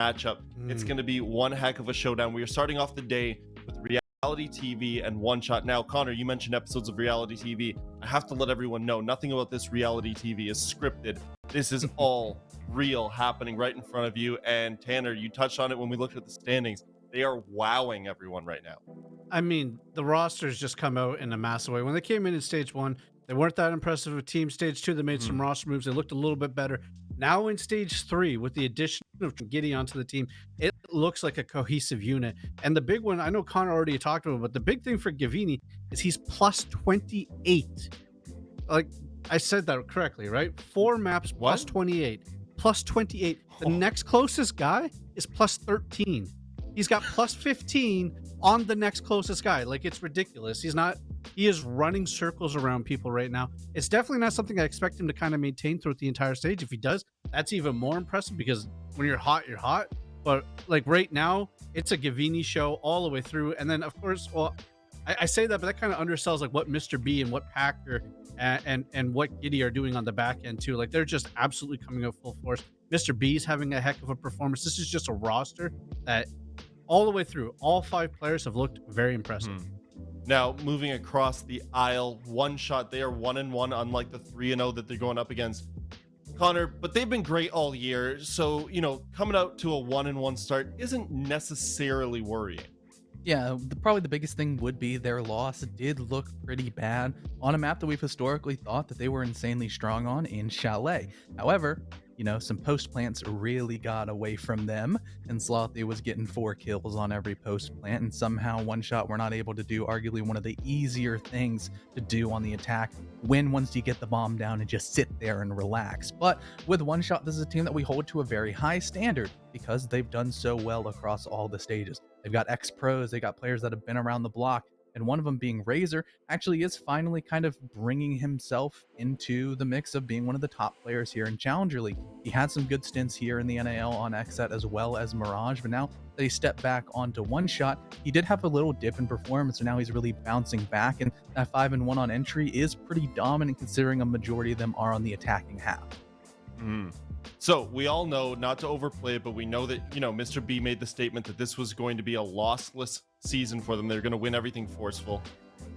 matchup. It's going to be one heck of a showdown. We are starting off the day with reality TV and one shot. Now, Connor, you mentioned episodes of reality TV. I have to let everyone know nothing about this reality TV is scripted. This is all real, happening right in front of you. And Tanner, you touched on it when we looked at the standings. They are wowing everyone right now. I mean, the rosters just come out in a massive way. When they came in stage one, they weren't that impressive with team. Stage two, they made some roster moves. They looked a little bit better. Now in stage three, with the addition of Giddy onto the team, it looks like a cohesive unit. And the big one, I know Connor already talked about, but the big thing for Gavini is he's plus 28. Like I said that correctly, right? 4 maps plus 28. Plus 28. The next closest guy is plus 13. He's got plus 15 on the next closest guy. Like, it's ridiculous. He is running circles around people right now. It's definitely not something I expect him to kind of maintain throughout the entire stage. If he does, that's even more impressive, because when you're hot, you're hot. But like right now, it's a Gavini show all the way through. And then of course, well, I say that, but that kind of undersells like what Mr. B and what Packer and what Giddy are doing on the back end too. Like, they're just absolutely coming out full force. Mr. B's having a heck of a performance. This is just a roster that all the way through, all 5 players have looked very impressive. Now, moving across the aisle, one shot, they are 1-1, unlike the 3-0 that they're going up against. Connor, but they've been great all year. So, coming out to a 1-1 start isn't necessarily worrying. Yeah, probably the biggest thing would be their loss did look pretty bad on a map that we've historically thought that they were insanely strong on in Chalet. However, some post plants really got away from them, and Slothy was getting 4 kills on every post plant, and somehow one shot were not able to do arguably one of the easier things to do on the attack when once you get the bomb down and just sit there and relax. But with one shot, this is a team that we hold to a very high standard because they've done so well across all the stages. They've got ex-pros, they got players that have been around the block, and one of them being Razor actually is finally kind of bringing himself into the mix of being one of the top players here in Challenger League. He had some good stints here in the NAL on XSET as well as Mirage, but now that he stepped back onto one shot, he did have a little dip in performance, so now he's really bouncing back, and that 5-1 on entry is pretty dominant considering a majority of them are on the attacking half. So we all know, not to overplay it, but we know that, Mr. B made the statement that this was going to be a lossless season for them. They're going to win everything forceful.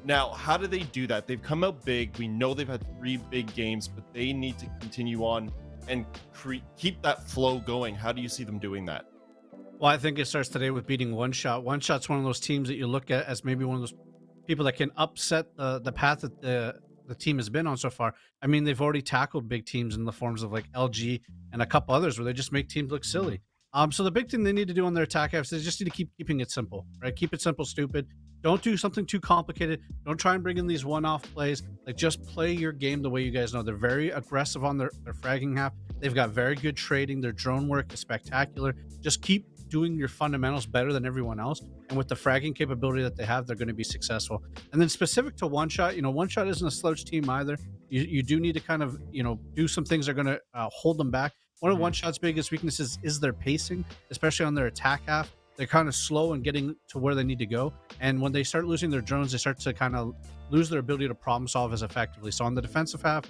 Now, how do they do that? They've come out big. We know they've had 3 big games, but they need to continue on and keep that flow going. How do you see them doing that? Well, I think it starts today with beating one shot. One shot's one of those teams that you look at as maybe one of those people that can upset the path that the team has been on so far. I mean, they've already tackled big teams in the forms of like LG and a couple others where they just make teams look silly. So the big thing they need to do on their attack half is they just need to keeping it simple, right? Keep it simple, stupid. Don't do something too complicated. Don't try and bring in these one-off plays. Like, just play your game the way you guys know. They're very aggressive on their fragging half. They've got very good trading. Their drone work is spectacular. Just keep doing your fundamentals better than everyone else. And with the fragging capability that they have, they're going to be successful. And then specific to one shot, one shot isn't a slouch team either. You do need to kind of, do some things that are going to hold them back. One of one shot's biggest weaknesses is their pacing, especially on their attack half. They're kind of slow in getting to where they need to go. And when they start losing their drones, they start to kind of lose their ability to problem solve as effectively. So on the defensive half,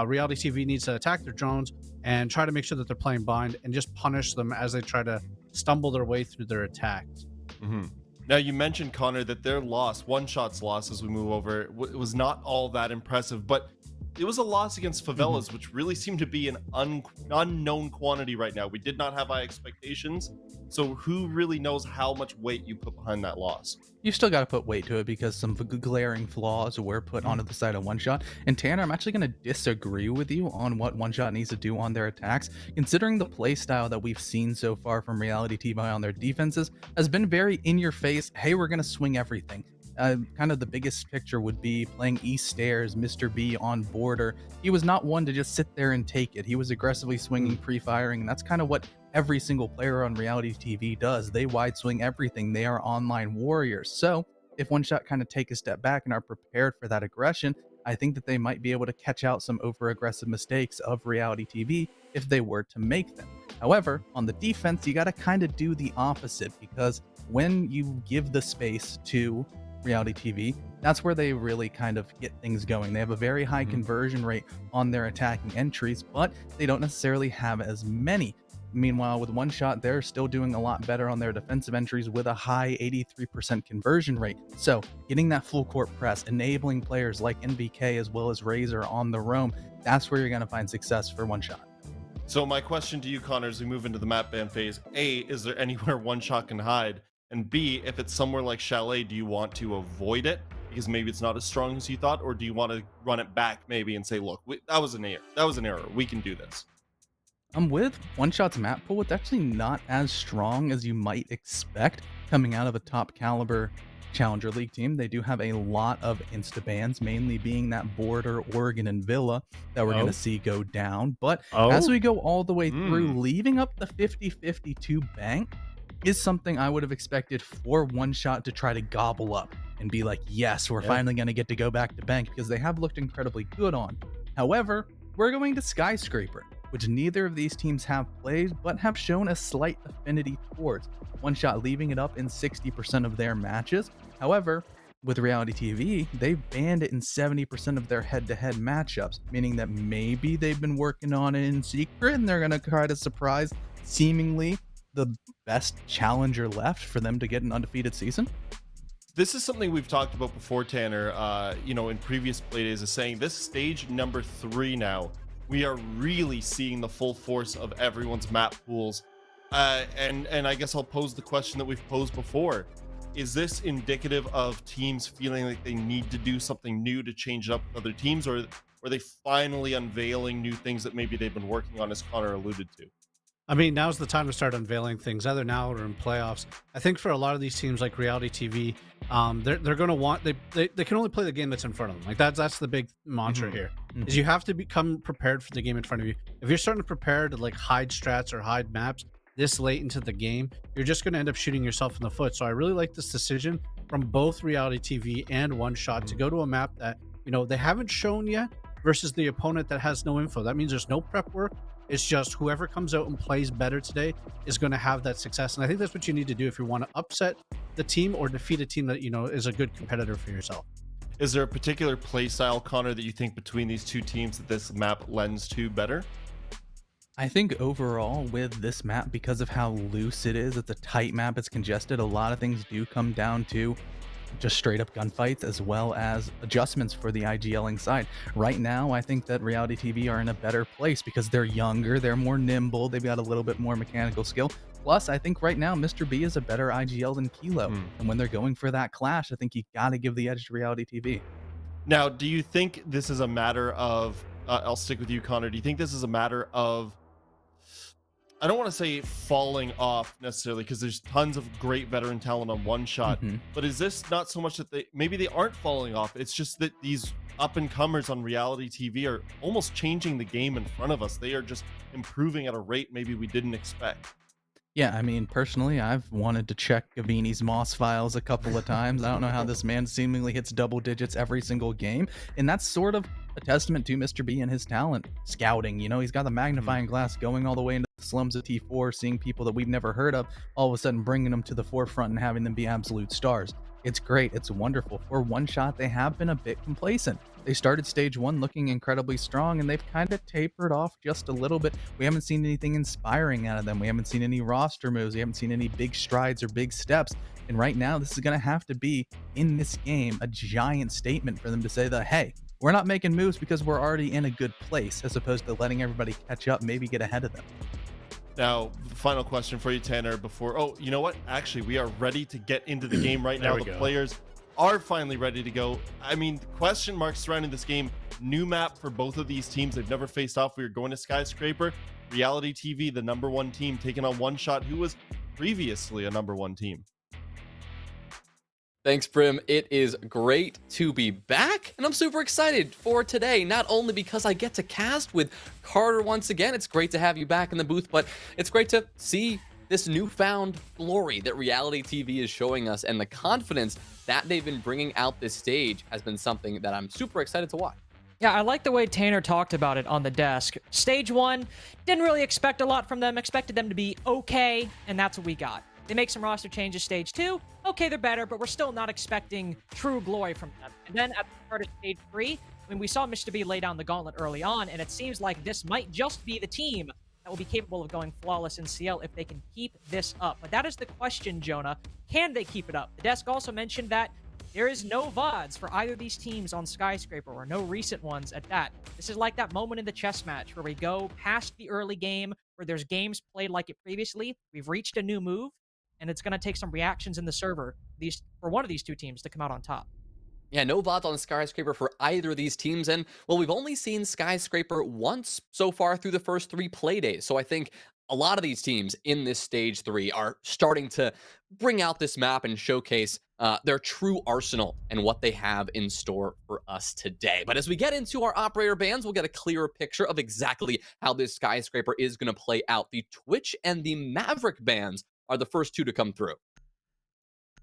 Reality TV needs to attack their drones and try to make sure that they're playing blind and just punish them as they try to stumble their way through their attacks. Now, you mentioned, Connor, that their loss, one shot's loss as we move over, it was not all that impressive, but it was a loss against Favelas, which really seemed to be an unknown quantity right now. We did not have high expectations. So who really knows how much weight you put behind that loss? You've still got to put weight to it because some glaring flaws were put onto the side of one shot. And Tanner, I'm actually going to disagree with you on what one shot needs to do on their attacks, considering the play style that we've seen so far from Reality TV on their defenses has been very in your face. Hey, we're going to swing everything. Kind of the biggest picture would be playing East Stairs, Mr. B on border. He was not one to just sit there and take it. He was aggressively swinging, pre-firing, and that's kind of what every single player on Reality TV does. They wide swing everything. They are online warriors. So if one shot kind of take a step back and are prepared for that aggression, I think that they might be able to catch out some over aggressive mistakes of Reality TV if they were to make them. However, on the defense, you got to kind of do the opposite, because when you give the space to Reality TV, that's where they really kind of get things going. They have a very high conversion rate on their attacking entries, but they don't necessarily have as many. Meanwhile, with One Shot, they're still doing a lot better on their defensive entries with a high 83% conversion rate. So getting that full court press, enabling players like NBK as well as Razor on the roam, that's where you're going to find success for One Shot. So my question to you, Connor, as we move into the map ban phase: A, is there anywhere One Shot can hide? And B, if it's somewhere like Chalet, do you want to avoid it because maybe it's not as strong as you thought, or do you want to run it back maybe and say, look, that was an error. That was an error. We can do this. With One Shot's map pool, it's actually not as strong as you might expect coming out of a top caliber Challenger League team. They do have a lot of insta bans, mainly being that border Oregon and Villa that we're going to see go down. But as we go all the way through, leaving up the 50-52 bank is something I would have expected for One Shot to try to gobble up and be like, yes, we're finally going to get to go back to bank, because they have looked incredibly good on. However, we're going to Skyscraper, which neither of these teams have played, but have shown a slight affinity towards. One Shot leaving it up in 60% of their matches. However, with Reality TV, they've banned it in 70% of their head-to-head matchups, meaning that maybe they've been working on it in secret and they're going to try to surprise seemingly the best challenger left for them to get an undefeated season. This is something we've talked about before, Tanner, in previous Playdays, is saying this stage number 3 now, we are really seeing the full force of everyone's map pools. And I guess I'll pose the question that we've posed before. Is this indicative of teams feeling like they need to do something new to change it up with other teams, or are they finally unveiling new things that maybe they've been working on, as Connor alluded to? I mean, now's the time to start unveiling things, either now or in playoffs. I think for a lot of these teams like Reality TV, they're going to want, they can only play the game that's in front of them. Like that's the big mantra here, is you have to become prepared for the game in front of you. If you're starting to prepare to like hide strats or hide maps this late into the game, you're just going to end up shooting yourself in the foot. So I really like this decision from both Reality TV and One Shot to go to a map that, they haven't shown yet versus the opponent that has no info. That means there's no prep work. It's just whoever comes out and plays better today is going to have that success. And I think that's what you need to do if you want to upset the team or defeat a team that, is a good competitor for yourself. Is there a particular play style, Connor, that you think between these two teams that this map lends to better? I think overall with this map, because of how loose it is, it's a tight map, it's congested, a lot of things do come down to just straight up gunfights as well as adjustments for the IGLing side. Right now, I think that Reality TV are in a better place because they're younger, they're more nimble, they've got a little bit more mechanical skill. Plus, I think right now, Mr. B is a better IGL than Kilo. And when they're going for that clash, I think you got to give the edge to Reality TV. Now, do you think this is a matter of, I'll stick with you, Connor, do you think this is a matter of, I don't want to say falling off necessarily, because there's tons of great veteran talent on One Shot, but is this not so much that maybe they aren't falling off, it's just that these up and comers on Reality TV are almost changing the game in front of us. They are just improving at a rate maybe we didn't expect. Yeah, I mean, personally, I've wanted to check Gavini's Moss files a couple of times. I don't know how this man seemingly hits double digits every single game. And that's sort of a testament to Mr. B and his talent. Scouting, he's got the magnifying glass going all the way into the slums of T4, seeing people that we've never heard of, all of a sudden bringing them to the forefront and having them be absolute stars. It's great. It's wonderful. For One Shot, they have been a bit complacent. They started stage 1 looking incredibly strong, and they've kind of tapered off just a little bit. We haven't seen anything inspiring out of them. We haven't seen any roster moves. We haven't seen any big strides or big steps. And right now, this is going to have to be, in this game, a giant statement for them to say that, hey, we're not making moves because we're already in a good place, as opposed to letting everybody catch up, maybe get ahead of them. Now, final question for you, Tanner, before, you know what? Actually, we are ready to get into the game right now. The players are finally ready to go. I mean, question marks surrounding this game. New map for both of these teams. They've never faced off. We are going to Skyscraper. Reality TV, the #1 team, taking on One Shot, who was previously a #1 team. Thanks, Brim. It is great to be back, and I'm super excited for today, not only because I get to cast with Carter once again. It's great to have you back in the booth, but it's great to see this newfound glory that Reality TV is showing us, and the confidence that they've been bringing out this stage has been something that I'm super excited to watch. Yeah, I like the way Tanner talked about it on the desk. Stage 1, didn't really expect a lot from them, expected them to be okay, and that's what we got. They make some roster changes stage 2. Okay, they're better, but we're still not expecting true glory from them. And then at the start of stage 3, when we saw Mr. B lay down the gauntlet early on, and it seems like this might just be the team that will be capable of going flawless in CL if they can keep this up. But that is the question, Jonah. Can they keep it up? The desk also mentioned that there is no VODs for either of these teams on Skyscraper, or no recent ones at that. This is like that moment in the chess match where we go past the early game, where there's games played like it previously. We've reached a new move, and it's going to take some reactions in the server for one of these two teams to come out on top. Yeah, no VODs on Skyscraper for either of these teams. And, well, we've only seen Skyscraper once so far through the first 3 play days. So I think a lot of these teams in this stage 3 are starting to bring out this map and showcase their true arsenal and what they have in store for us today. But as we get into our operator bans, we'll get a clearer picture of exactly how this Skyscraper is going to play out. The Twitch and the Maverick bans are the first 2 to come through.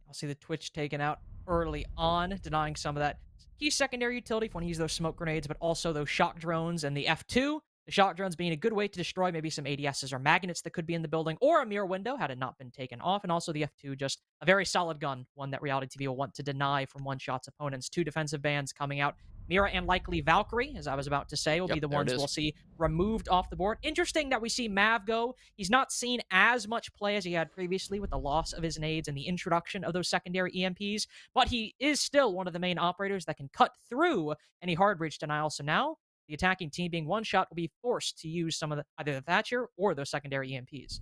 I'll see the Twitch taken out early on, denying some of that key secondary utility for when you use those smoke grenades, but also those shock drones and the F2. The shock drones being a good way to destroy maybe some ADSs or magnets that could be in the building, or a mirror window had it not been taken off. And also the F2, just a very solid gun, one that Reality TV will want to deny from one-shot's opponents. 2 defensive bans coming out. Mira and likely Valkyrie, as I was about to say, will be the ones we'll see removed off the board. Interesting that we see Mav go. He's not seen as much play as he had previously with the loss of his nades and the introduction of those secondary EMPs, but he is still one of the main operators that can cut through any hard breach denial. So now the attacking team, being one shot, will be forced to use some of either the Thatcher or those secondary EMPs.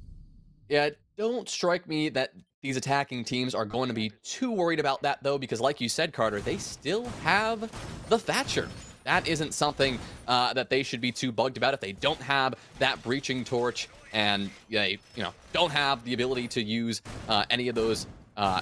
Yeah, don't strike me that these attacking teams are going to be too worried about that, though, because like you said, Carter, they still have the Thatcher. That isn't something that they should be too bugged about if they don't have that breaching torch and they, don't have the ability to use any of those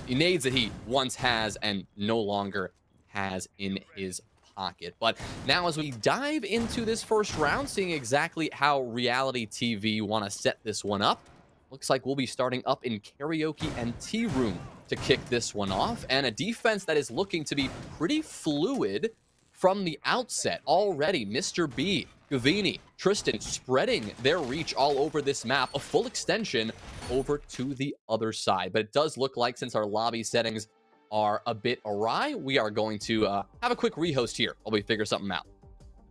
nades that he once has and no longer has in his pocket. But now as we dive into this first round, seeing exactly how Reality TV want to set this one up, looks like we'll be starting up in Karaoke and Tea Room to kick this one off, and a defense that is looking to be pretty fluid from the outset already. Mr. B, Gavini, Tristan spreading their reach all over this map, a full extension over to the other side. But it does look like, since our lobby settings are a bit awry, we are going to have a quick rehost here while we figure something out.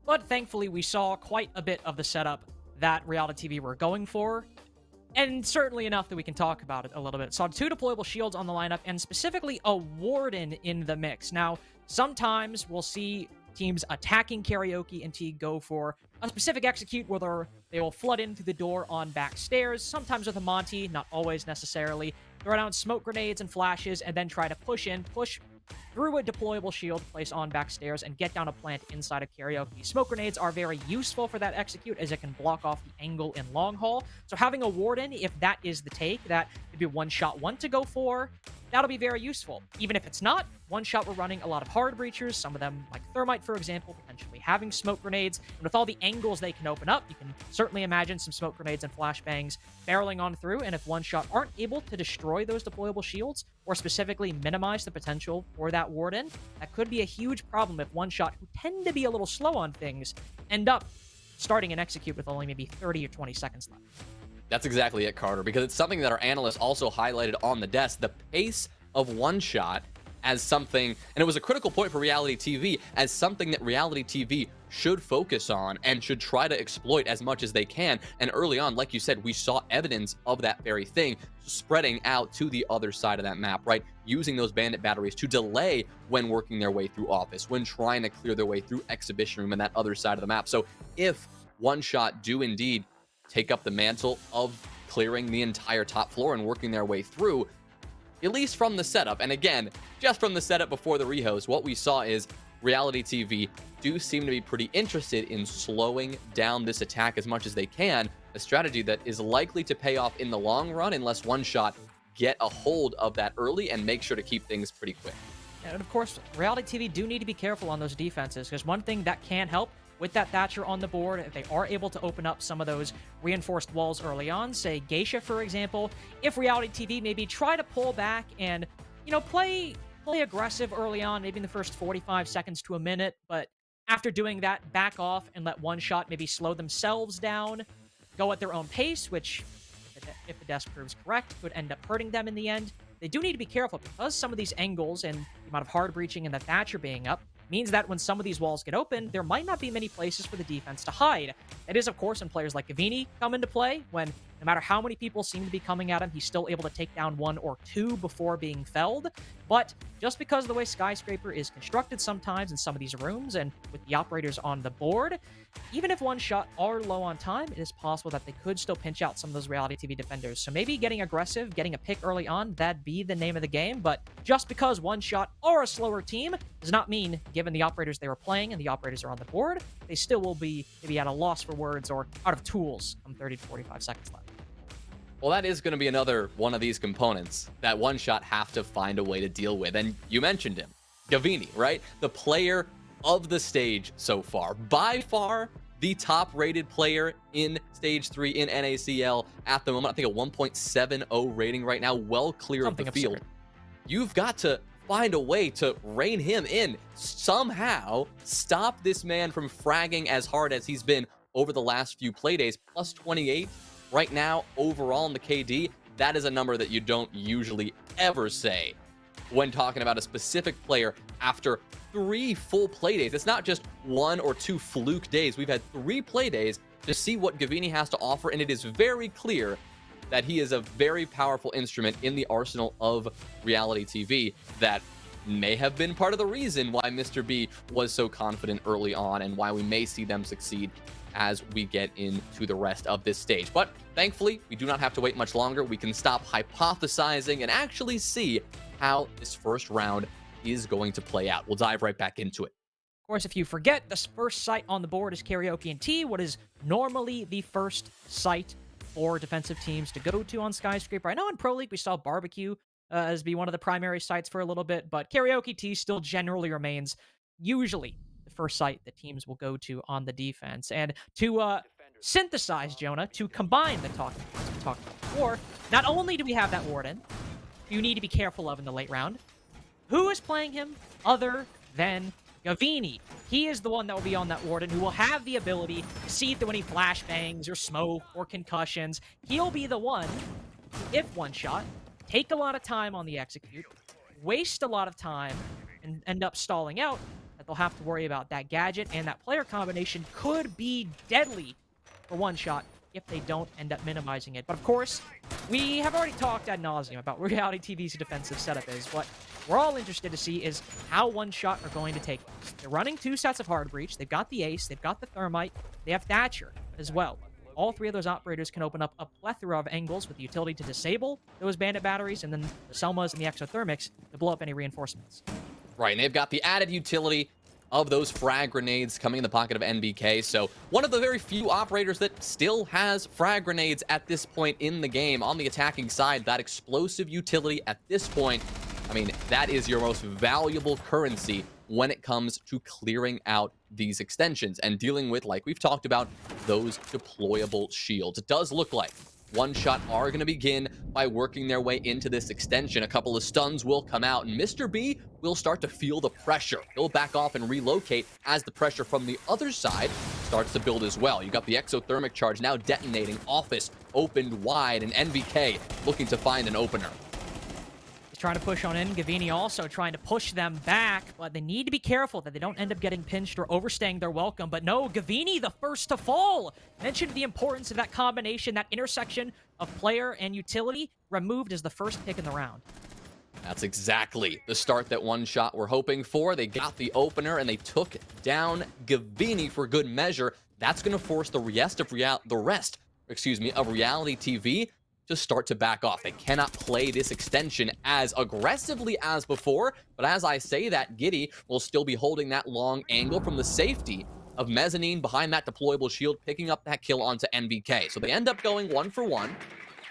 But thankfully, we saw quite a bit of the setup that Reality TV were going for, and certainly enough that we can talk about it a little bit. Saw 2 deployable shields on the lineup, and specifically a Warden in the mix. Now, sometimes we'll see teams attacking Karaoke and T go for a specific execute where they will flood in through the door on back stairs, sometimes with a Monty, not always necessarily. Throw down smoke grenades and flashes, and then try to push through a deployable shield, place on back stairs, and get down a plant inside of Karaoke. Smoke grenades are very useful for that execute, as it can block off the angle in long haul. So having a Warden, if that is the take, that maybe one shot one to go for, that'll be very useful. Even if it's not, one shot we're running a lot of hard breachers, some of them like Thermite, for example, potentially having smoke grenades. And with all the angles they can open up, you can certainly imagine some smoke grenades and flashbangs barreling on through. And if one shot aren't able to destroy those deployable shields, or specifically minimize the potential for that Warden, that could be a huge problem if one shot, who tend to be a little slow on things, end up starting an execute with only maybe 30 or 20 seconds left. That's exactly it, Carter, because it's something that our analysts also highlighted on the desk, the pace of one shot as something, and it was a critical point for Reality TV, as something that Reality TV should focus on and should try to exploit as much as they can. And early on, like you said, we saw evidence of that very thing spreading out to the other side of that map, right? Using those bandit batteries to delay when working their way through office, when trying to clear their way through exhibition room and that other side of the map. So if one shot do indeed take up the mantle of clearing the entire top floor and working their way through, at least from the setup, and again, just from the setup before the rehost, what we saw is Reality TV do seem to be pretty interested in slowing down this attack as much as they can, a strategy that is likely to pay off in the long run unless one shot get a hold of that early and make sure to keep things pretty quick. And of course, Reality TV do need to be careful on those defenses, because one thing that can help with that Thatcher on the board, if they are able to open up some of those reinforced walls early on, say Geisha, for example, if Reality TV maybe try to pull back and, play aggressive early on, maybe in the first 45 seconds to a minute, but after doing that, back off and let one shot maybe slow themselves down, go at their own pace, which, if the desk proves correct, could end up hurting them in the end. They do need to be careful, because some of these angles and the amount of hard breaching and the Thatcher being up means that when some of these walls get open, there might not be many places for the defense to hide. It is, of course, when players like Gavini come into play, when no matter how many people seem to be coming at him, he's still able to take down 1 or 2 before being felled. But just because of the way Skyscraper is constructed sometimes in some of these rooms and with the operators on the board, even if One Shot are low on time, it is possible that they could still pinch out some of those Reality TV defenders. So maybe getting aggressive, getting a pick early on, that'd be the name of the game. But just because One Shot are a slower team does not mean, given the operators they were playing and the operators are on the board, they still will be maybe at a loss for words or out of tools come 30 to 45 seconds left. Well, that is going to be another one of these components that One Shot have to find a way to deal with. And you mentioned him, Gavini, right? The player of the stage so far. By far, the top-rated player in Stage 3 in NACL at the moment. I think a 1.70 rating right now, well clear Something of the field. absurd. You've got to find a way to rein him in. Somehow stop this man from fragging as hard as he's been over the last few playdays. Plus 28 right now overall in the KD. That is a number that you don't usually ever say when talking about a specific player after 3 full playdays. It's not just 1 or 2 fluke days. We've had 3 playdays to see what Gavini has to offer, and it is very clear that he is a very powerful instrument in the arsenal of reality TV that may have been part of the reason why Mr. B was so confident early on and why we may see them succeed as we get into the rest of this stage. But thankfully, we do not have to wait much longer. We can stop hypothesizing and actually see how this first round is going to play out. We'll dive right back into it. Of course, if you forget, the first site on the board is Karaoke and T, what is normally the first site for defensive teams to go to on Skyscraper. I know in Pro League we saw Barbecue as be one of the primary sites for a little bit, but Karaoke T still generally remains usually the first site that teams will go to on the defense. And to synthesize, Jonah, to combine the talking points we talked about before, not only do we have that Warden, you need to be careful of in the late round, who is playing him other than Gavini? He is the one that will be on that Warden who will have the ability to see through any flashbangs or smoke or concussions. He'll be the one, if One Shot, take a lot of time on the execute, waste a lot of time, and end up stalling out, that they'll have to worry about that gadget, and that player combination could be deadly for One Shot if they don't end up minimizing it. But of course, we have already talked ad nauseum about what Reality TV's defensive setup is. What we're all interested to see is how One Shot are going to take this. They're running 2 sets of Hard Breach. They've got the Ace, they've got the Thermite, they have Thatcher as well. All 3 of those operators can open up a plethora of angles with the utility to disable those bandit batteries, and then the Selmas and the Exothermics to blow up any reinforcements. Right, and they've got the added utility of those frag grenades coming in the pocket of NBK. So one of the very few operators that still has frag grenades at this point in the game on the attacking side. That explosive utility at this point, I mean, that is your most valuable currency when it comes to clearing out these extensions and dealing with, like we've talked about, those deployable shields. It does look like One Shot are going to begin by working their way into this extension. A couple of stuns will come out, and Mr. B will start to feel the pressure. He'll back off and relocate as the pressure from the other side starts to build as well. You got the exothermic charge now detonating. Office opened wide, and NVK looking to find an opener. He's trying to push on in. Gavini also trying to push them back, but they need to be careful that they don't end up getting pinched or overstaying their welcome. But no, Gavini the first to fall. Mentioned the importance of that combination, that intersection of player and utility, removed as the first pick in the round. That's exactly the start that One Shot were hoping for. They got the opener, and they took down Gavini for good measure. That's going to force the rest of Reality TV to start to back off. They cannot play this extension as aggressively as before, but as I say that, Giddy will still be holding that long angle from the safety of Mezzanine behind that deployable shield, picking up that kill onto NBK. So they end up going 1-for-1.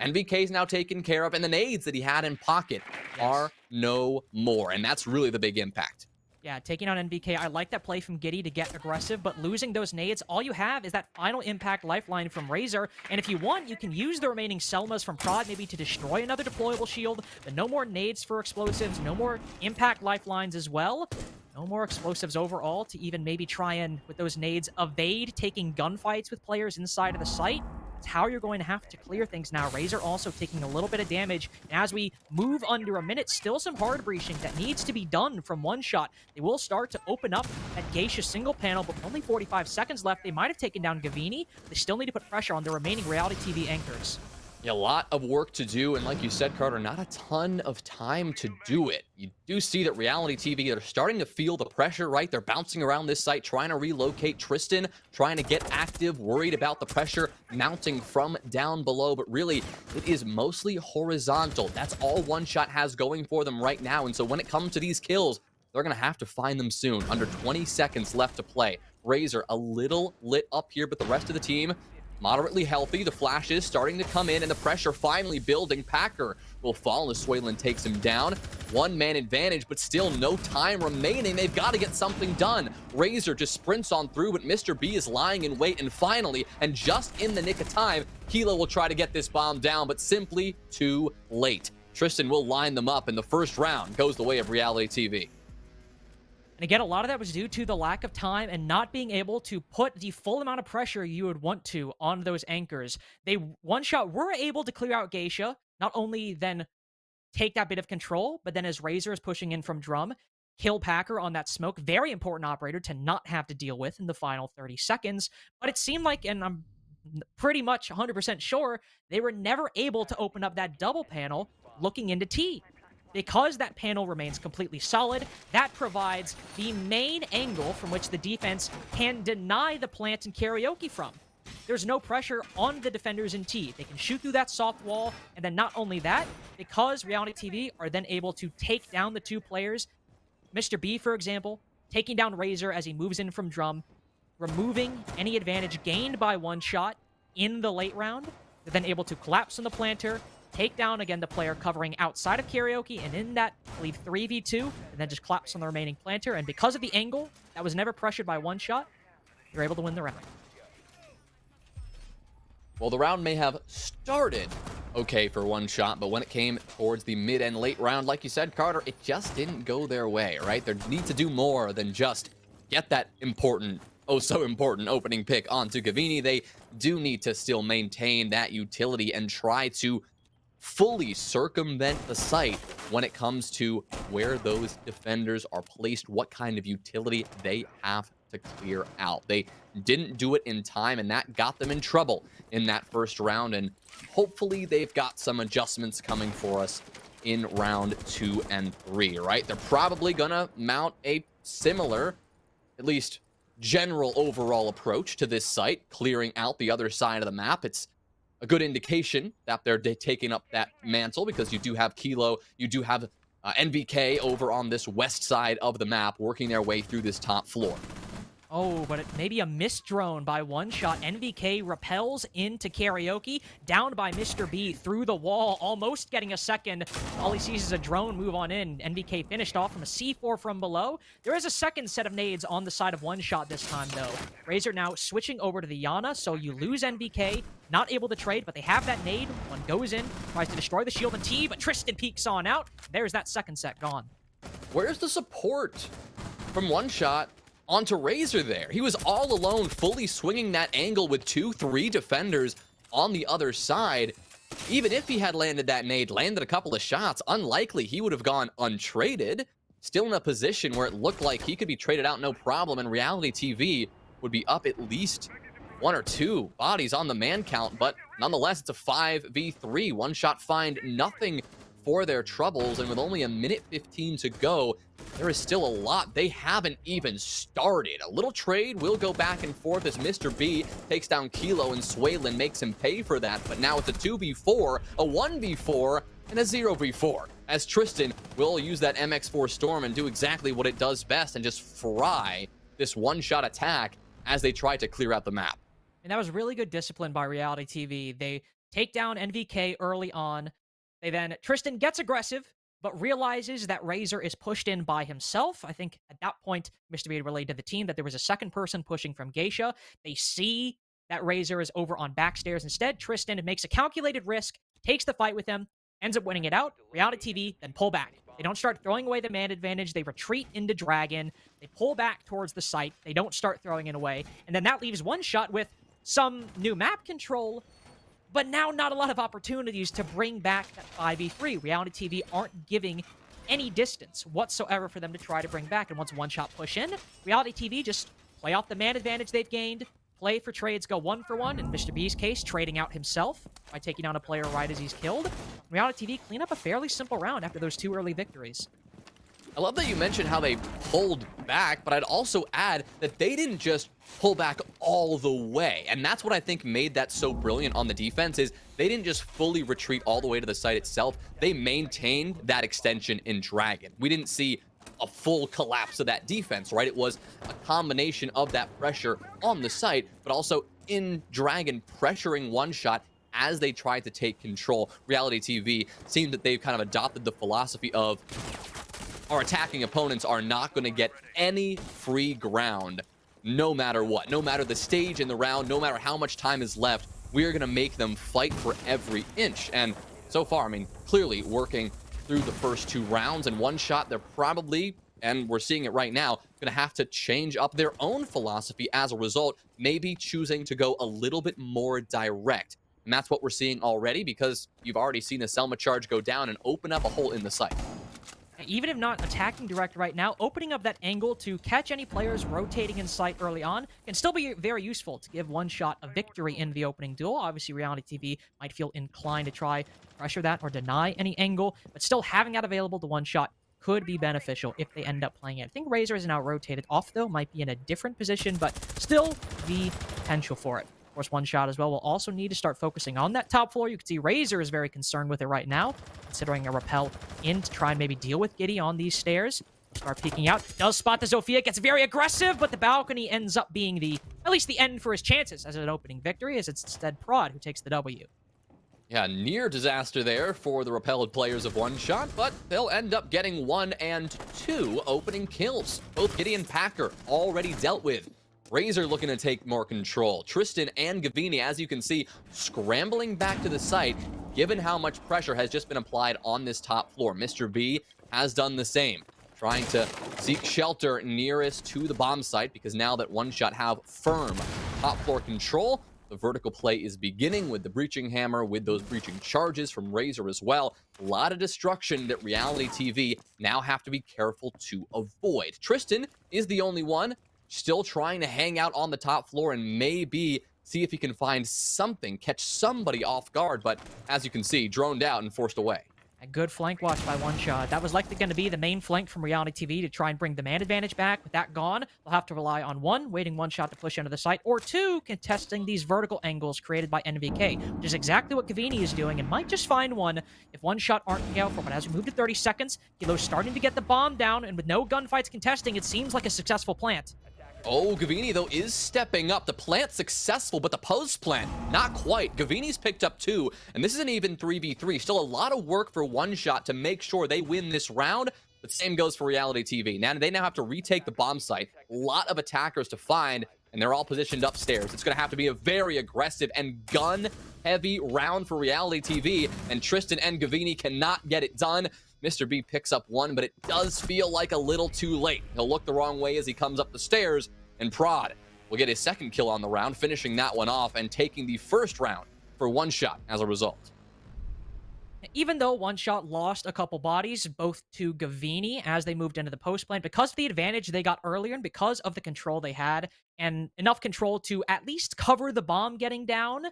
NBK is now taken care of, and the nades that he had in pocket are no more, and that's really the big impact. Yeah, taking on NBK, I like that play from Giddy to get aggressive, but losing those nades, all you have is that final impact lifeline from Razor, and if you want, you can use the remaining Selmas from Prod maybe to destroy another deployable shield, but no more nades for explosives, no more impact lifelines as well, no more explosives overall to even maybe try and, with those nades, evade taking gunfights with players inside of the site. It's how you're going to have to clear things now. Razor also taking a little bit of damage. And as we move under a minute, still some hard breaching that needs to be done from one shot. They will start to open up that Geisha single panel, but with only 45 seconds left. They might have taken down Gavini. They still need to put pressure on the remaining Reality TV anchors. Yeah, a lot of work to do, and like you said, Carter, not a ton of time to do it. You do see that Reality TV are starting to feel the pressure, right? They're bouncing around this site, trying to relocate Tristan, trying to get active, worried about the pressure mounting from down below, but really, it is mostly horizontal. That's all One Shot has going for them right now, and so when it comes to these kills, they're going to have to find them soon. Under 20 seconds left to play. Razor a little lit up here, but the rest of the team moderately healthy. The flash is starting to come in, and the pressure finally building. Packer will fall as Swayland takes him down. One-man advantage, but still no time remaining. They've got to get something done. Razor just sprints on through, but Mr. B is lying in wait, and finally, and just in the nick of time, Kilo will try to get this bomb down, but simply too late. Tristan will line them up, and the first round goes the way of Reality TV. And again, a lot of that was due to the lack of time and not being able to put the full amount of pressure you would want to on those anchors. They, One Shot, were able to clear out Geisha, not only then take that bit of control, but then as Razor is pushing in from Drum, kill Packer on that smoke. Very important operator to not have to deal with in the final 30 seconds. But it seemed like, and I'm pretty much 100% sure, they were never able to open up that double panel looking into T. Because that panel remains completely solid, that provides the main angle from which the defense can deny the plant and karaoke from. There's no pressure on the defenders in T. They can shoot through that soft wall, and then not only that, because Reality TV are then able to take down the two players, Mr. B, for example, taking down Razor as he moves in from Drum, removing any advantage gained by One Shot in the late round. They're then able to collapse on the planter, take down, again, the player covering outside of karaoke, and in that, I believe, 3v2, and then just collapse on the remaining planter. And because of the angle that was never pressured by One Shot, you're able to win the round. Well, the round may have started okay for One Shot, but when it came towards the mid and late round, like you said, Carter, it just didn't go their way, right? They need to do more than just get that important, oh so important opening pick onto Gavini. They do need to still maintain that utility and try to fully circumvent the site when it comes to where those defenders are placed, what kind of utility they have to clear out. They didn't do it in time, and that got them in trouble in that first round, and hopefully they've got some adjustments coming for us in round 2 and 3, right? They're probably gonna mount a similar, at least general overall approach to this site, clearing out the other side of the map. It's a good indication that they're taking up that mantle, because you do have Kilo, you do have NVK over on this west side of the map working their way through this top floor. Oh, but maybe a missed drone by One Shot. NVK repels into karaoke, down by Mr. B through the wall, almost getting a second. All he sees is a drone move on in. NVK finished off from a C4 from below. There is a second set of nades on the side of One Shot this time, though. Razor now switching over to the Yana, so you lose NVK. Not able to trade, but they have that nade. One goes in, tries to destroy the shield and T, but Tristan peeks on out. There's that second set gone. Where's the support from One Shot onto Razor there? He was all alone, fully swinging that angle with 2-3 defenders on the other side. Even if he had landed that nade, landed a couple of shots, unlikely he would have gone untraded. Still in a position where it looked like he could be traded out no problem, and Reality TV would be up at least 1 or 2 bodies on the man count, but nonetheless, it's a 5v3. One Shot find nothing for their troubles, and with only a minute 15 to go, there is still a lot they haven't even started. A little trade will go back and forth as Mr. B takes down Kilo, and Swayland makes him pay for that, but now it's a 2v4, a 1v4, and a 0v4, as Tristan will use that MX4 Storm and do exactly what it does best and just fry this One-Shot attack as they try to clear out the map. And that was really good discipline by Reality TV. They take down NVK early on. Tristan gets aggressive, but realizes that Razor is pushed in by himself. I think at that point, Mr. B had relayed to the team that there was a second person pushing from Geisha. They see that Razor is over on backstairs. Instead, Tristan makes a calculated risk, takes the fight with him, ends up winning it out. Reality TV then pull back. They don't start throwing away the man advantage. They retreat into Dragon. They pull back towards the site. They don't start throwing it away. And then that leaves One Shot with some new map control, but now not a lot of opportunities to bring back that 5v3. Reality TV aren't giving any distance whatsoever for them to try to bring back. And once one shot push in, Reality TV just play off the man advantage they've gained, play for trades, go 1-for-1. In Mr. B's case, trading out himself by taking down a player right as he's killed. Reality TV clean up a fairly simple round after those 2 early victories. I love that you mentioned how they pulled back, but I'd also add that they didn't just pull back all the way. And that's what I think made that so brilliant on the defense is they didn't just fully retreat all the way to the site itself. They maintained that extension in Dragon. We didn't see a full collapse of that defense, right? It was a combination of that pressure on the site, but also in Dragon pressuring one shot as they tried to take control. Reality TV seemed that they've kind of adopted the philosophy of our attacking opponents are not going to get any free ground no matter what. No matter the stage in the round, no matter how much time is left, we are going to make them fight for every inch. And so far, I mean, clearly working through the first 2 rounds and one shot, they're probably, and we're seeing it right now, going to have to change up their own philosophy as a result, maybe choosing to go a little bit more direct. And that's what we're seeing already because you've already seen the Selma charge go down and open up a hole in the site. Even if not attacking direct right now, opening up that angle to catch any players rotating in sight early on can still be very useful to give one shot a victory in the opening duel. Obviously, Reality TV might feel inclined to try pressure that or deny any angle, but still having that available to one shot could be beneficial if they end up playing it. I think Razor is now rotated off, though, might be in a different position, but still the potential for it. Of course, one shot as well will also need to start focusing on that top floor. You can see Razor is very concerned with it right now, considering a repel in to try and maybe deal with Giddy on these stairs. Start peeking out. Does spot the Zofia, gets very aggressive, but the balcony ends up being at least the end for his chances as an opening victory, as it's instead Prod who takes the W. Yeah, near disaster there for the repelled players of one shot, but they'll end up getting 1 and 2 opening kills. Both Giddy and Packer already dealt with. Razor looking to take more control. Tristan and Gavini, as you can see, scrambling back to the site, given how much pressure has just been applied on this top floor. Mr. B has done the same, trying to seek shelter nearest to the bomb site, because now that one shot have firm top floor control, the vertical play is beginning with the breaching hammer, with those breaching charges from Razor as well. A lot of destruction that Reality TV now have to be careful to avoid. Tristan is the only one still trying to hang out on the top floor and maybe see if he can find something, catch somebody off guard, but as you can see, droned out and forced away. A good flank watch by one shot. That was likely going to be the main flank from Reality TV to try and bring the man advantage back. With that gone, they'll have to rely on 1, waiting one shot to push into the site, or 2, contesting these vertical angles created by NVK, which is exactly what Gavini is doing and might just find one if one shot aren't out for. But as we move to 30 seconds, Kilo's starting to get the bomb down, and with no gunfights contesting, it seems like a successful plant. Oh, Gavini, though, is stepping up. The plant successful, but the post plant, not quite. Gavini's picked up 2, and this is an even 3v3. Still a lot of work for one shot to make sure they win this round, but same goes for Reality TV. Now they have to retake the bomb site. A lot of attackers to find, and they're all positioned upstairs. It's going to have to be a very aggressive and gun-heavy round for Reality TV, and Tristan and Gavini cannot get it done. Mr. B picks up 1, but it does feel like a little too late. He'll look the wrong way as he comes up the stairs, and Prod will get his second kill on the round, finishing that one off and taking the first round for one shot as a result. Even though one shot lost a couple bodies, both to Gavini as they moved into the post plant, because of the advantage they got earlier and because of the control they had, and enough control to at least cover the bomb getting down,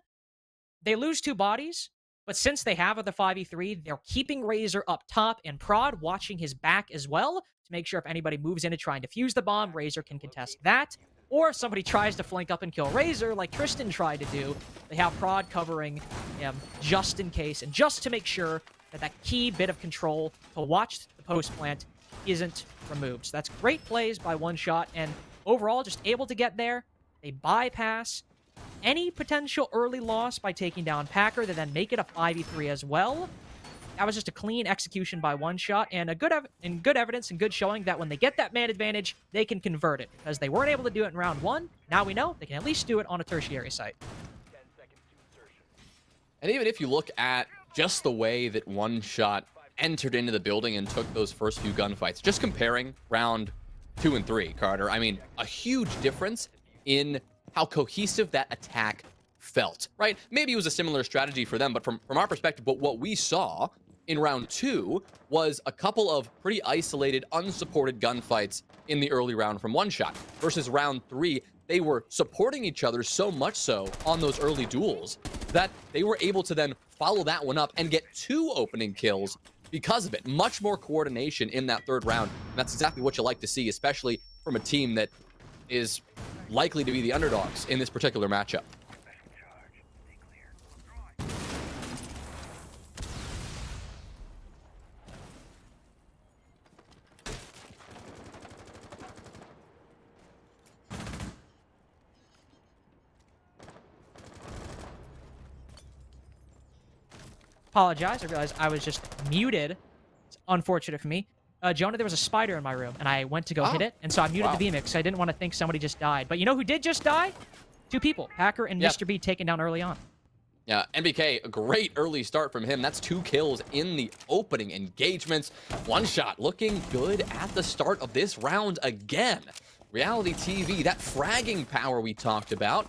they lose 2 bodies. But since they have the 5v3, they're keeping Razor up top and Prod watching his back as well to make sure if anybody moves in to try and defuse the bomb, Razor can contest that. Or if somebody tries to flank up and kill Razor, like Tristan tried to do, they have Prod covering him just in case and just to make sure that that key bit of control to watch the post plant isn't removed. So that's great plays by one shot, and overall just able to get there. They bypass any potential early loss by taking down Packer, they then make it a 5v3 as well. That was just a clean execution by one shot, and good evidence and good showing that when they get that man advantage, they can convert it, because they weren't able to do it in round 1. Now we know they can at least do it on a tertiary site. And even if you look at just the way that one shot entered into the building and took those first few gunfights, just comparing round 2 and 3, Carter, I mean, a huge difference in how cohesive that attack felt, right? Maybe it was a similar strategy for them, but from our perspective, what we saw in round 2 was a couple of pretty isolated, unsupported gunfights in the early round from One Shot versus round 3. They were supporting each other so much so on those early duels that they were able to then follow that one up and get 2 opening kills because of it. Much more coordination in that 3rd round. And that's exactly what you like to see, especially from a team that is likely to be the underdogs in this particular matchup. Apologize. I realized I was just muted. It's unfortunate for me. Jonah, there was a spider in my room, and I went to go hit it, and so I muted the VMix because I didn't want to think somebody just died. But you know who did just die? 2 people. Packer and Mr. B taken down early on. Yeah, NBK, a great early start from him. That's 2 kills in the opening engagements. One Shot looking good at the start of this round again. Reality TV, that fragging power we talked about,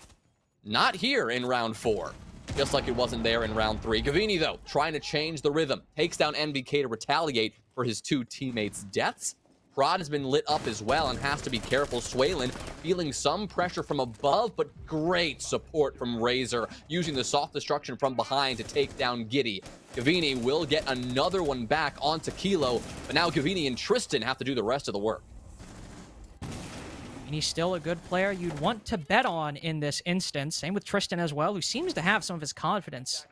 not here in round 4. Just like it wasn't there in round 3. Gavini, though, trying to change the rhythm. Takes down NBK to retaliate for his 2 teammates' deaths. Prod has been lit up as well and has to be careful. Swaylin feeling some pressure from above, but great support from Razor, using the soft destruction from behind to take down Giddy. Gavini will get another one back onto Kilo, but now Gavini and Tristan have to do the rest of the work. And he's still a good player you'd want to bet on in this instance. Same with Tristan as well, who seems to have some of his confidence.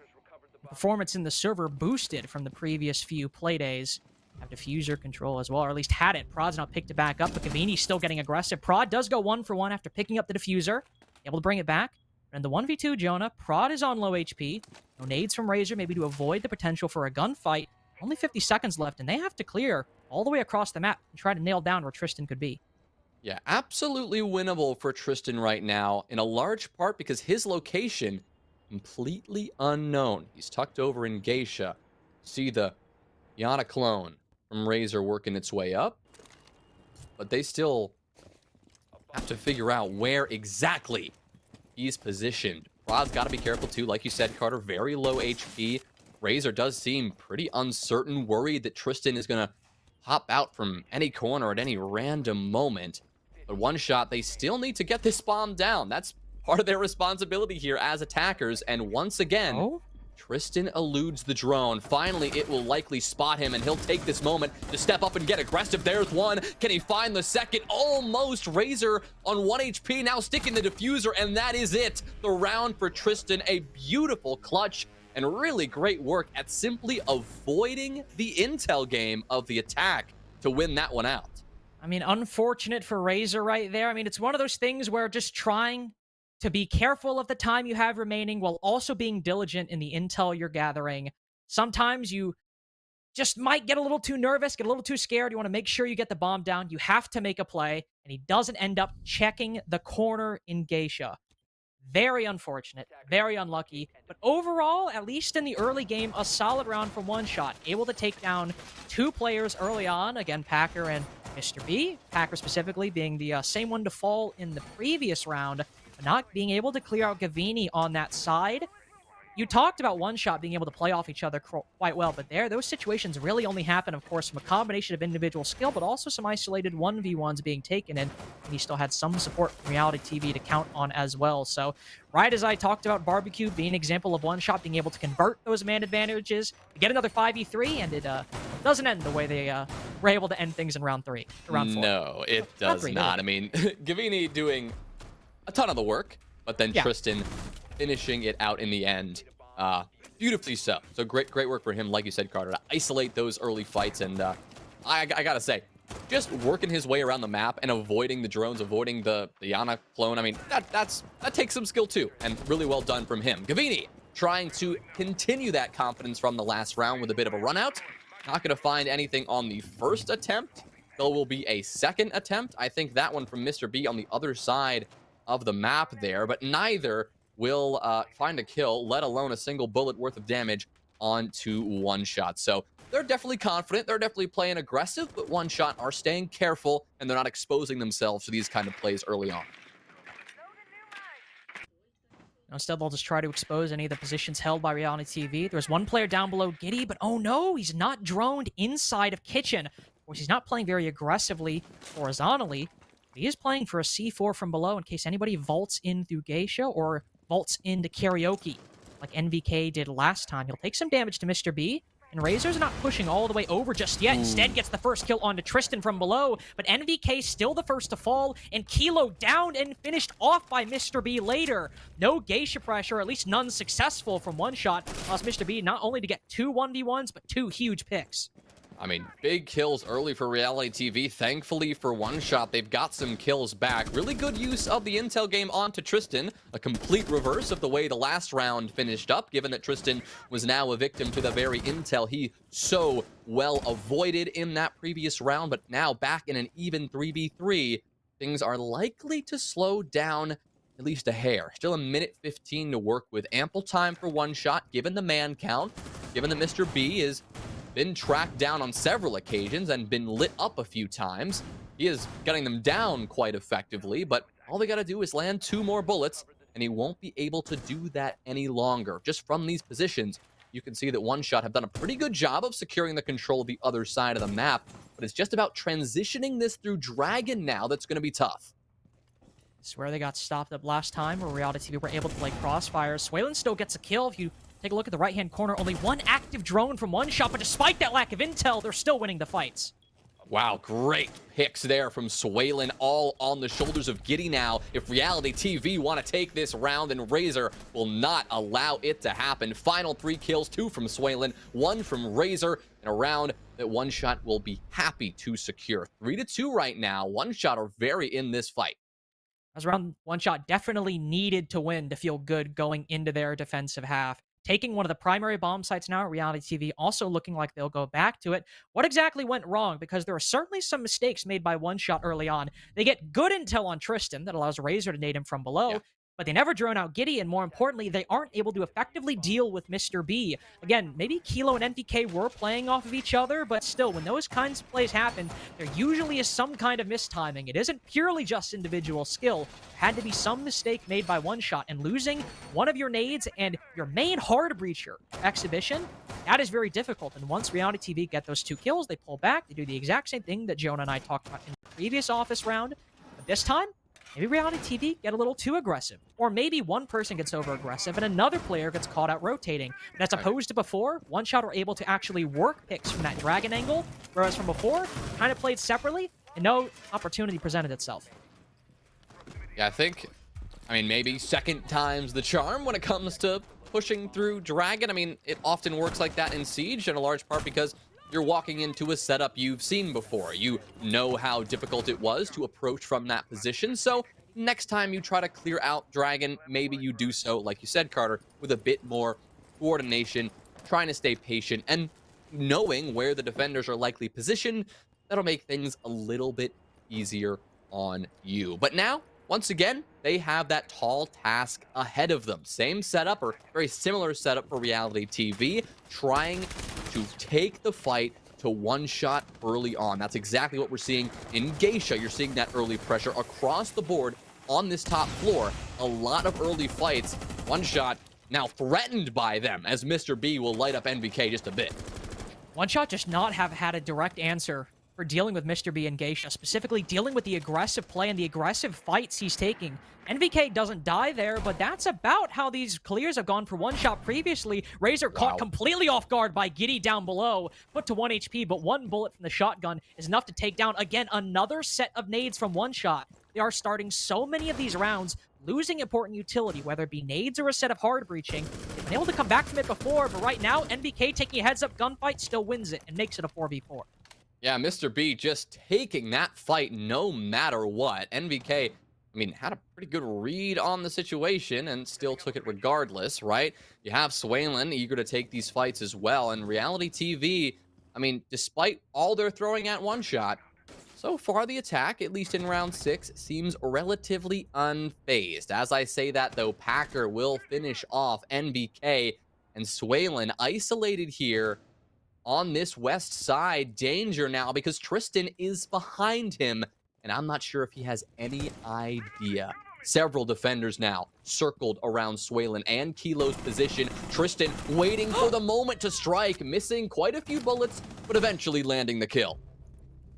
Performance in the server boosted from the previous few playdays. Have diffuser control as well, or at least had it. Prod's not picked it back up, but Gavini's still getting aggressive. Prod does go 1 for 1 after picking up the diffuser. Able to bring it back. And the 1v2, Jonah. Prod is on low HP. No nades from Razor, maybe to avoid the potential for a gunfight. Only 50 seconds left, and they have to clear all the way across the map and try to nail down where Tristan could be. Yeah, absolutely winnable for Tristan right now, in a large part because his location, completely unknown. He's tucked over in Geisha. See the Yana clone from Razor working its way up, but they still have to figure out where exactly he's positioned. Prod's got to be careful too, like you said, Carter, very low HP. Razor does seem pretty uncertain, worried that Tristan is going to hop out from any corner at any random moment. But One Shot, they still need to get this bomb down. That's part of their responsibility here as attackers. And once again, Tristan eludes the drone. Finally, it will likely spot him, and he'll take this moment to step up and get aggressive. There's one. Can he find the second? Almost. Razor on 1 HP, now sticking the diffuser, and that is it. The round for Tristan, a beautiful clutch and really great work at simply avoiding the intel game of the attack to win that one out. I mean, unfortunate for Razor right there. I mean, it's one of those things where just trying to be careful of the time you have remaining while also being diligent in the intel you're gathering. Sometimes you just might get a little too nervous, get a little too scared. You want to make sure you get the bomb down. You have to make a play, and he doesn't end up checking the corner in Geisha. Very unfortunate, very unlucky, but overall, at least in the early game, a solid round from One Shot. Able to take down 2 players early on, again, Packer and Mr. B. Packer specifically being the same one to fall in the previous round, but not being able to clear out Gavini on that side. You talked about One Shot being able to play off each other quite well, but those situations really only happen, of course, from a combination of individual skill, but also some isolated 1v1s being taken in, and he still had some support from Reality TV to count on as well. So, right as I talked about Barbecue being an example of One Shot being able to convert those man advantages, to get another 5v3, and it doesn't end the way they were able to end things in round 4. No, it does not. I mean, Gavini doing a ton of the work, but then Tristan finishing it out in the end. Beautifully so. So great work for him, like you said, Carter, to isolate those early fights. And I gotta say, just working his way around the map and avoiding the drones, avoiding the Yana clone, I mean, that takes some skill too, and really well done from him. Gavini trying to continue that confidence from the last round with a bit of a run out. Not gonna find anything on the first attempt. There will be a second attempt. I think that one from Mr. B on the other side of the map there, but neither will find a kill, let alone a single bullet worth of damage onto One Shot. So they're definitely confident, they're definitely playing aggressive, but One Shot are staying careful, and they're not exposing themselves to these kind of plays early on. Instead, they'll just try to expose any of the positions held by Reality TV. There's one player down below Giddy, but oh no, he's not droned inside of Kitchen. Of course, he's not playing very aggressively horizontally. He is playing for a C4 from below in case anybody vaults in through Geisha or vaults into Karaoke, like NVK did last time. He'll take some damage to Mr. B, and Razor's not pushing all the way over just yet. Instead, gets the first kill onto Tristan from below, but NVK still the first to fall, and Kilo downed and finished off by Mr. B later. No Geisha pressure, at least none successful from one shot, allows Mr. B not only to get 2 1v1s, but 2 huge picks. I mean, big kills early for Reality TV. Thankfully for One Shot, they've got some kills back. Really good use of the intel game onto Tristan. A complete reverse of the way the last round finished up, given that Tristan was now a victim to the very intel he so well avoided in that previous round. But now back in an even 3v3, things are likely to slow down at least a hair. Still a minute 15 to work with. Ample time for One Shot, given the man count, given that Mr. B is been tracked down on several occasions and been lit up a few times. He is getting them down quite effectively, but all they got to do is land 2 more bullets, and he won't be able to do that any longer. Just from these positions, you can see that One Shot have done a pretty good job of securing the control of the other side of the map, but it's just about transitioning this through Dragon now that's going to be tough. This is where they got stopped up last time, where Reality TV were able to play Crossfire. Swaylen still gets a kill. If you take a look at the right-hand corner, only 1 active drone from One Shot, but despite that lack of intel, they're still winning the fights. Wow, great picks there from Swaylen, all on the shoulders of Giddy now. If Reality TV want to take this round, and Razor will not allow it to happen. Final 3 kills, 2 from Swaylen, 1 from Razor, and a round that One Shot will be happy to secure. 3-2 right now. One Shot are very in this fight. As round One Shot definitely needed to win to feel good going into their defensive half. Taking one of the primary bomb sites now at Reality TV, also looking like they'll go back to it. What exactly went wrong? Because there are certainly some mistakes made by One Shot early on. They get good intel on Tristan that allows Razor to nade him from below, but they never drone out Giddy, and more importantly, they aren't able to effectively deal with Mr. B. Again, maybe Kilo and NPK were playing off of each other, but still, when those kinds of plays happen, there usually is some kind of mistiming. It isn't purely just individual skill. There had to be some mistake made by One Shot, and losing one of your nades and your main hard breacher exhibition, that is very difficult. And once Reality TV get those 2 kills, they pull back. They do the exact same thing that Jonah and I talked about in the previous office round. But this time, maybe Reality TV get a little too aggressive. Or maybe one person gets over-aggressive and another player gets caught out rotating. And as opposed to before, One Shot are able to actually work picks from that dragon angle, whereas from before, kind of played separately, and no opportunity presented itself. Yeah, I mean, maybe second time's the charm when it comes to pushing through Dragon. I mean, it often works like that in Siege, in a large part because you're walking into a setup you've seen before. You know how difficult it was to approach from that position, so next time you try to clear out Dragon, maybe you do so, like you said, Carter, with a bit more coordination, trying to stay patient, and knowing where the defenders are likely positioned. That'll make things a little bit easier on you. But now, once again, they have that tall task ahead of them. Same setup, or very similar setup for Reality TV, trying to take the fight to One Shot early on. That's exactly what we're seeing in Geisha. You're seeing that early pressure across the board on this top floor. A lot of early fights. One Shot now threatened by them, as Mr. B will light up NVK just a bit. One Shot just not have had a direct answer for dealing with Mr. B and Geisha, specifically dealing with the aggressive play and the aggressive fights he's taking. NVK doesn't die there, but that's about how these clears have gone for One Shot previously. Razor caught completely off guard by Giddy down below, put to 1 HP, but 1 bullet from the shotgun is enough to take down, again, another set of nades from One Shot. They are starting so many of these rounds, losing important utility, whether it be nades or a set of hard breaching. They've been able to come back from it before, but right now, NVK taking a heads-up gunfight still wins it and makes it a 4v4. Yeah, Mr. B just taking that fight no matter what. NVK, I mean, had a pretty good read on the situation and still took it regardless, right? You have Swaylen eager to take these fights as well, and Reality TV, I mean, despite all they're throwing at One Shot, so far the attack, at least in round 6, seems relatively unfazed. As I say that, though, Packer will finish off NVK, and Swaylen isolated here on this west side. Danger now because Tristan is behind him, and I'm not sure if he has any idea Several defenders now circled around Swalen and Kilo's position. Tristan waiting for the moment to strike, missing quite a few bullets, but eventually landing the kill.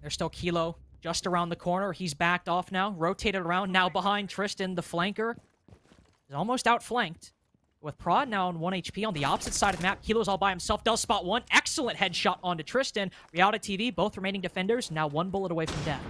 There's still Kilo just around the corner. He's backed off now, rotated around, now behind Tristan, the flanker. He's almost outflanked. With Prod now on 1 HP on the opposite side of the map, Kilo's all by himself, does spot one. Excellent headshot onto Tristan. Reality TV, both remaining defenders, now 1 bullet away from death.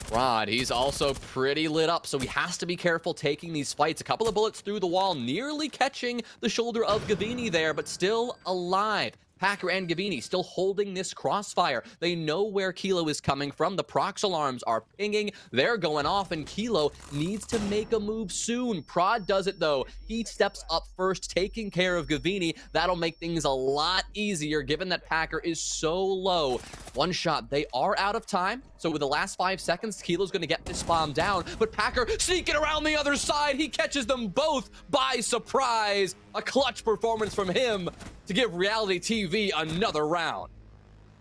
Prod, he's also pretty lit up, so he has to be careful taking these fights. A couple of bullets through the wall, nearly catching the shoulder of Gavini there, but still alive. Packer and Gavini still holding this crossfire. They know where Kilo is coming from. The prox alarms are pinging. They're going off, and Kilo needs to make a move soon. Prod does it, though. He steps up first, taking care of Gavini. That'll make things a lot easier, given that Packer is so low. One shot. They are out of time. So with the last 5 seconds, Kilo's going to get this bomb down. But Packer sneaking around the other side. He catches them both by surprise. A clutch performance from him to give Reality TV another round.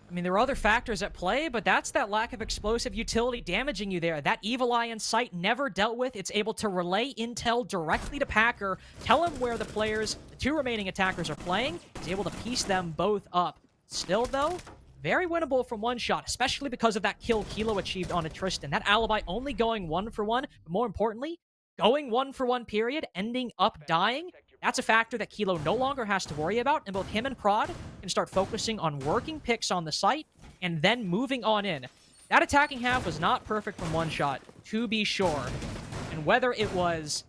I mean, there are other factors at play, but that's that lack of explosive utility damaging you there. That evil eye in sight never dealt with. It's able to relay intel directly to Packer, tell him where the players, the 2 remaining attackers are playing. He's able to piece them both up. Still, though, very winnable from one shot, especially because of that kill Kilo achieved on a Tristan. That alibi only going 1 for 1, but more importantly, going 1 for 1 period, ending up dying. That's a factor that Kilo no longer has to worry about, and both him and Prod can start focusing on working picks on the site and then moving on in. That attacking half was not perfect from one shot, to be sure. And whether it was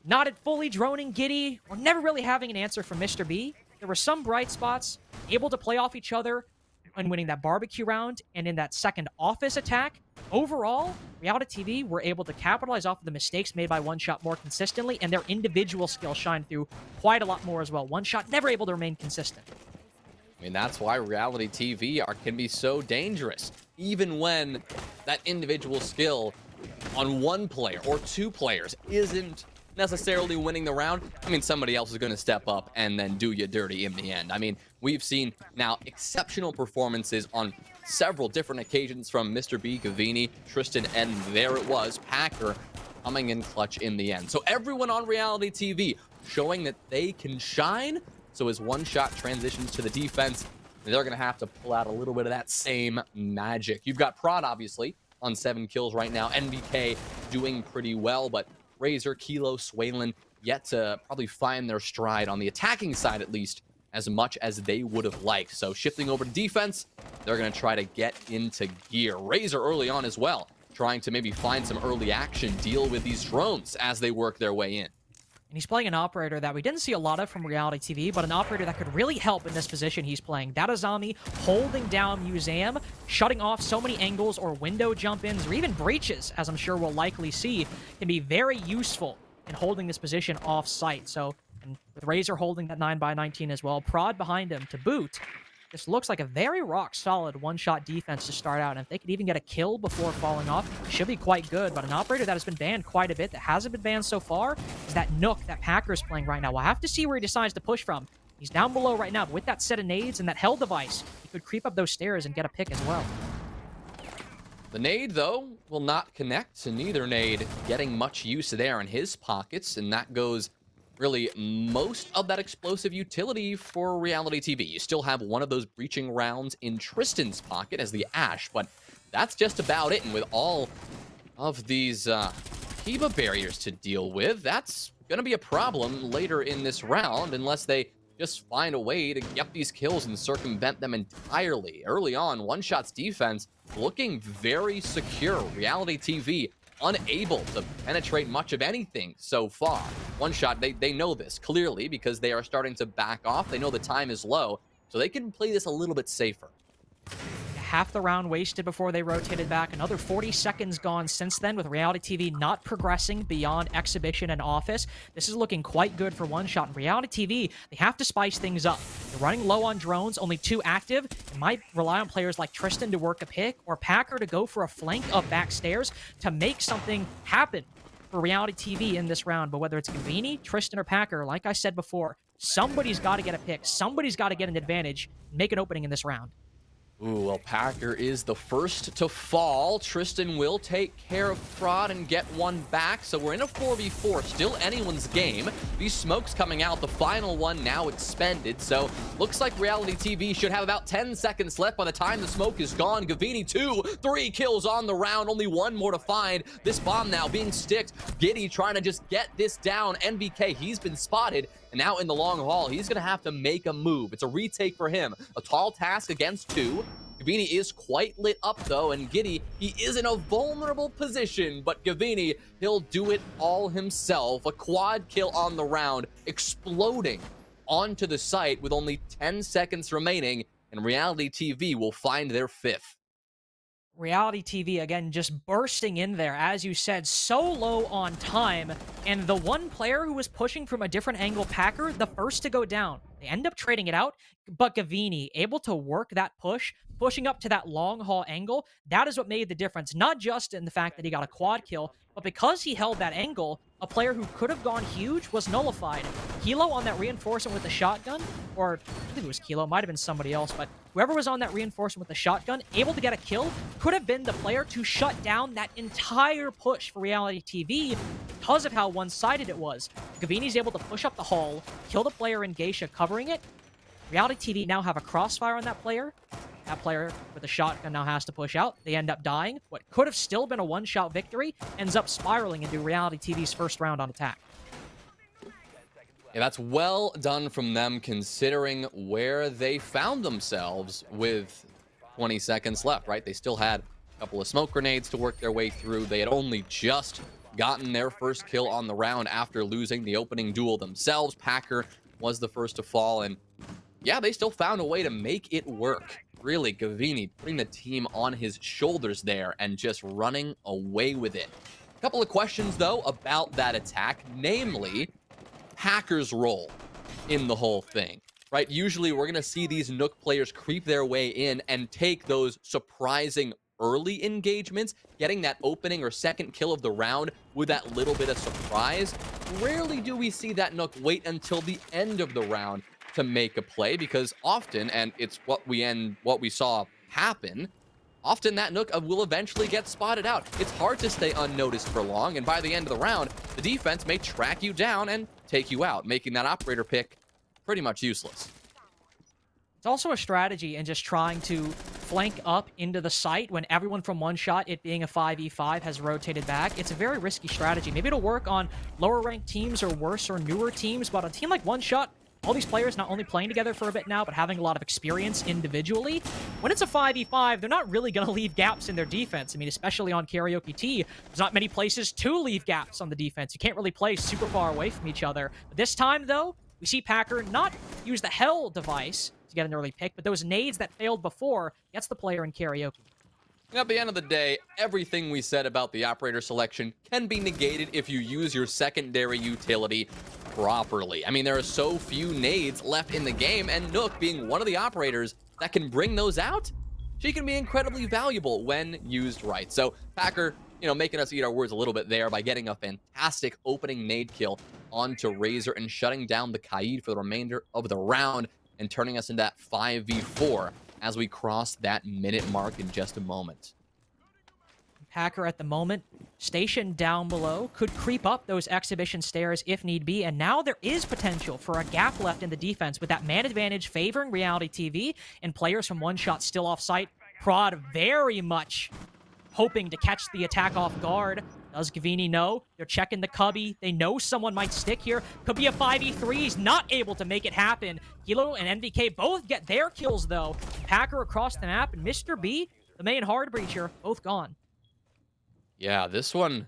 not at fully droning Giddy or never really having an answer from Mr. B, there were some bright spots, able to play off each other and winning that barbecue round and in that second office attack. Overall, Reality TV were able to capitalize off of the mistakes made by One Shot more consistently, and their individual skill shined through quite a lot more as well. One Shot never able to remain consistent. I mean, that's why Reality TV can be so dangerous. Even when that individual skill on one player or 2 players isn't necessarily winning the round, I mean, somebody else is going to step up and then do you dirty in the end. I mean, we've seen now exceptional performances on several different occasions from Mr. B, Gavini, Tristan, and there it was, Packer coming in clutch in the end. So everyone on Reality TV showing that they can shine. So as One Shot transitions to the defense, they're going to have to pull out a little bit of that same magic. You've got Prod, obviously, on 7 kills right now. NBK doing pretty well, but Razor, Kilo, Swalen yet to probably find their stride on the attacking side, at least, as much as they would have liked. So shifting over to defense, they're going to try to get into gear. Razor early on as well, trying to maybe find some early action, deal with these drones as they work their way in. And he's playing an operator that we didn't see a lot of from Reality TV, but an operator that could really help in this position he's playing. Datazami holding down Museum, shutting off so many angles or window jump-ins or even breaches, as I'm sure we'll likely see, can be very useful in holding this position off-site. So, and with Razor holding that 9x19 as well, Prod behind him to boot. This looks like a very rock-solid one-shot defense to start out, and if they could even get a kill before falling off, it should be quite good. But an operator that has been banned quite a bit, that hasn't been banned so far, is that Nook that Packer's playing right now. We'll have to see where he decides to push from. He's down below right now, but with that set of nades and that hell device, he could creep up those stairs and get a pick as well. The nade, though, will not connect, to neither nade getting much use there in his pockets, and that goes really most of that explosive utility for Reality TV. You still have one of those breaching rounds in Tristan's pocket as the Ash, but that's just about it. And with all of these Kiba barriers to deal with, that's going to be a problem later in this round unless they just find a way to get these kills and circumvent them entirely. Early on, One Shot's defense looking very secure. Reality TV unable to penetrate much of anything so far. One Shot, they know this clearly because they are starting to back off. They know the time is low, so they can play this a little bit safer. Half the round wasted before they rotated back. Another 40 seconds gone since then, with Reality TV not progressing beyond Exhibition and Office. This is looking quite good for One Shot. In Reality TV, they have to spice things up. They're running low on drones, only 2 active. They might rely on players like Tristan to work a pick, or Packer to go for a flank up backstairs to make something happen for Reality TV in this round. But whether it's Gavini, Tristan, or Packer, like I said before, somebody's got to get a pick. Somebody's got to get an advantage and make an opening in this round. Ooh, well, Packer is the first to fall. Tristan will take care of Prod and get one back. So we're in a 4v4, still anyone's game. These smokes coming out, the final one now expended. So looks like Reality TV should have about 10 seconds left by the time the smoke is gone. Gavini 3 kills on the round, only one more to find. This bomb now being sticked. Giddy trying to just get this down. NBK, he's been spotted. And now in the long haul, he's going to have to make a move. It's a retake for him. A tall task against 2. Gavini is quite lit up, though, and Giddy, he is in a vulnerable position, but Gavini, he'll do it all himself. A quad kill on the round, exploding onto the site with only 10 seconds remaining, and Reality TV will find their 5th. Reality TV, again, just bursting in there, as you said, so low on time. And the one player who was pushing from a different angle, Packer, the first to go down. They end up trading it out, but Gavini able to work that push, pushing up to that long haul angle. That is what made the difference, not just in the fact that he got a quad kill, but because he held that angle, a player who could have gone huge was nullified. Kilo on that reinforcement with the shotgun, or I believe it was Kilo, might have been somebody else, but whoever was on that reinforcement with the shotgun, able to get a kill, could have been the player to shut down that entire push for Reality TV because of how one-sided it was. Gavini's able to push up the hall, kill the player in Geisha covering it. Reality TV now have a crossfire on that player. That player with a shotgun now has to push out. They end up dying. What could have still been a one-shot victory ends up spiraling into Reality TV's first round on attack. Yeah, that's well done from them considering where they found themselves with 20 seconds left, right? They still had a couple of smoke grenades to work their way through. They had only just gotten their first kill on the round after losing the opening duel themselves. Packer was the first to fall, and yeah, they still found a way to make it work. Really, Gavini putting the team on his shoulders there and just running away with it. A couple of questions, though, about that attack, namely Packer's role in the whole thing, right? Usually, we're going to see these Nook players creep their way in and take those surprising early engagements, getting that opening or second kill of the round with that little bit of surprise. Rarely do we see that Nook wait until the end of the round to make a play, because often, and it's what we saw happen, often that Nook will eventually get spotted out. It's hard to stay unnoticed for long, and by the end of the round, the defense may track you down and take you out, making that operator pick pretty much useless. It's also a strategy in just trying to flank up into the site when everyone from one shot, it being a 5v5, has rotated back. It's a very risky strategy. Maybe it'll work on lower ranked teams or worse or newer teams, but a team like one shot, all these players not only playing together for a bit now, but having a lot of experience individually. When it's a 5v5, they're not really going to leave gaps in their defense. I mean, especially on Karaoke T, there's not many places to leave gaps on the defense. You can't really play super far away from each other. But this time, though, we see Packer not use the Hell device to get an early pick, but those nades that failed before gets the player in Karaoke. At the end of the day, everything we said about the operator selection can be negated if you use your secondary utility properly. I mean, there are so few nades left in the game, and Nook being one of the operators that can bring those out, she can be incredibly valuable when used right. So Packer, making us eat our words a little bit there by getting a fantastic opening nade kill onto Razor and shutting down the Kaid for the remainder of the round and turning us into that 5v4 as we cross that minute mark in just a moment. Packer at the moment, stationed down below, could creep up those exhibition stairs if need be, and now there is potential for a gap left in the defense with that man advantage favoring Reality TV and players from one shot still off site. Prod very much hoping to catch the attack off guard. Does Gavini know? They're checking the cubby. They know someone might stick here. Could be a 5v3. He's not able to make it happen. Kilo and NVK both get their kills, though. Packer across the map, and Mr. B, the main hard breacher, both gone. Yeah, this one,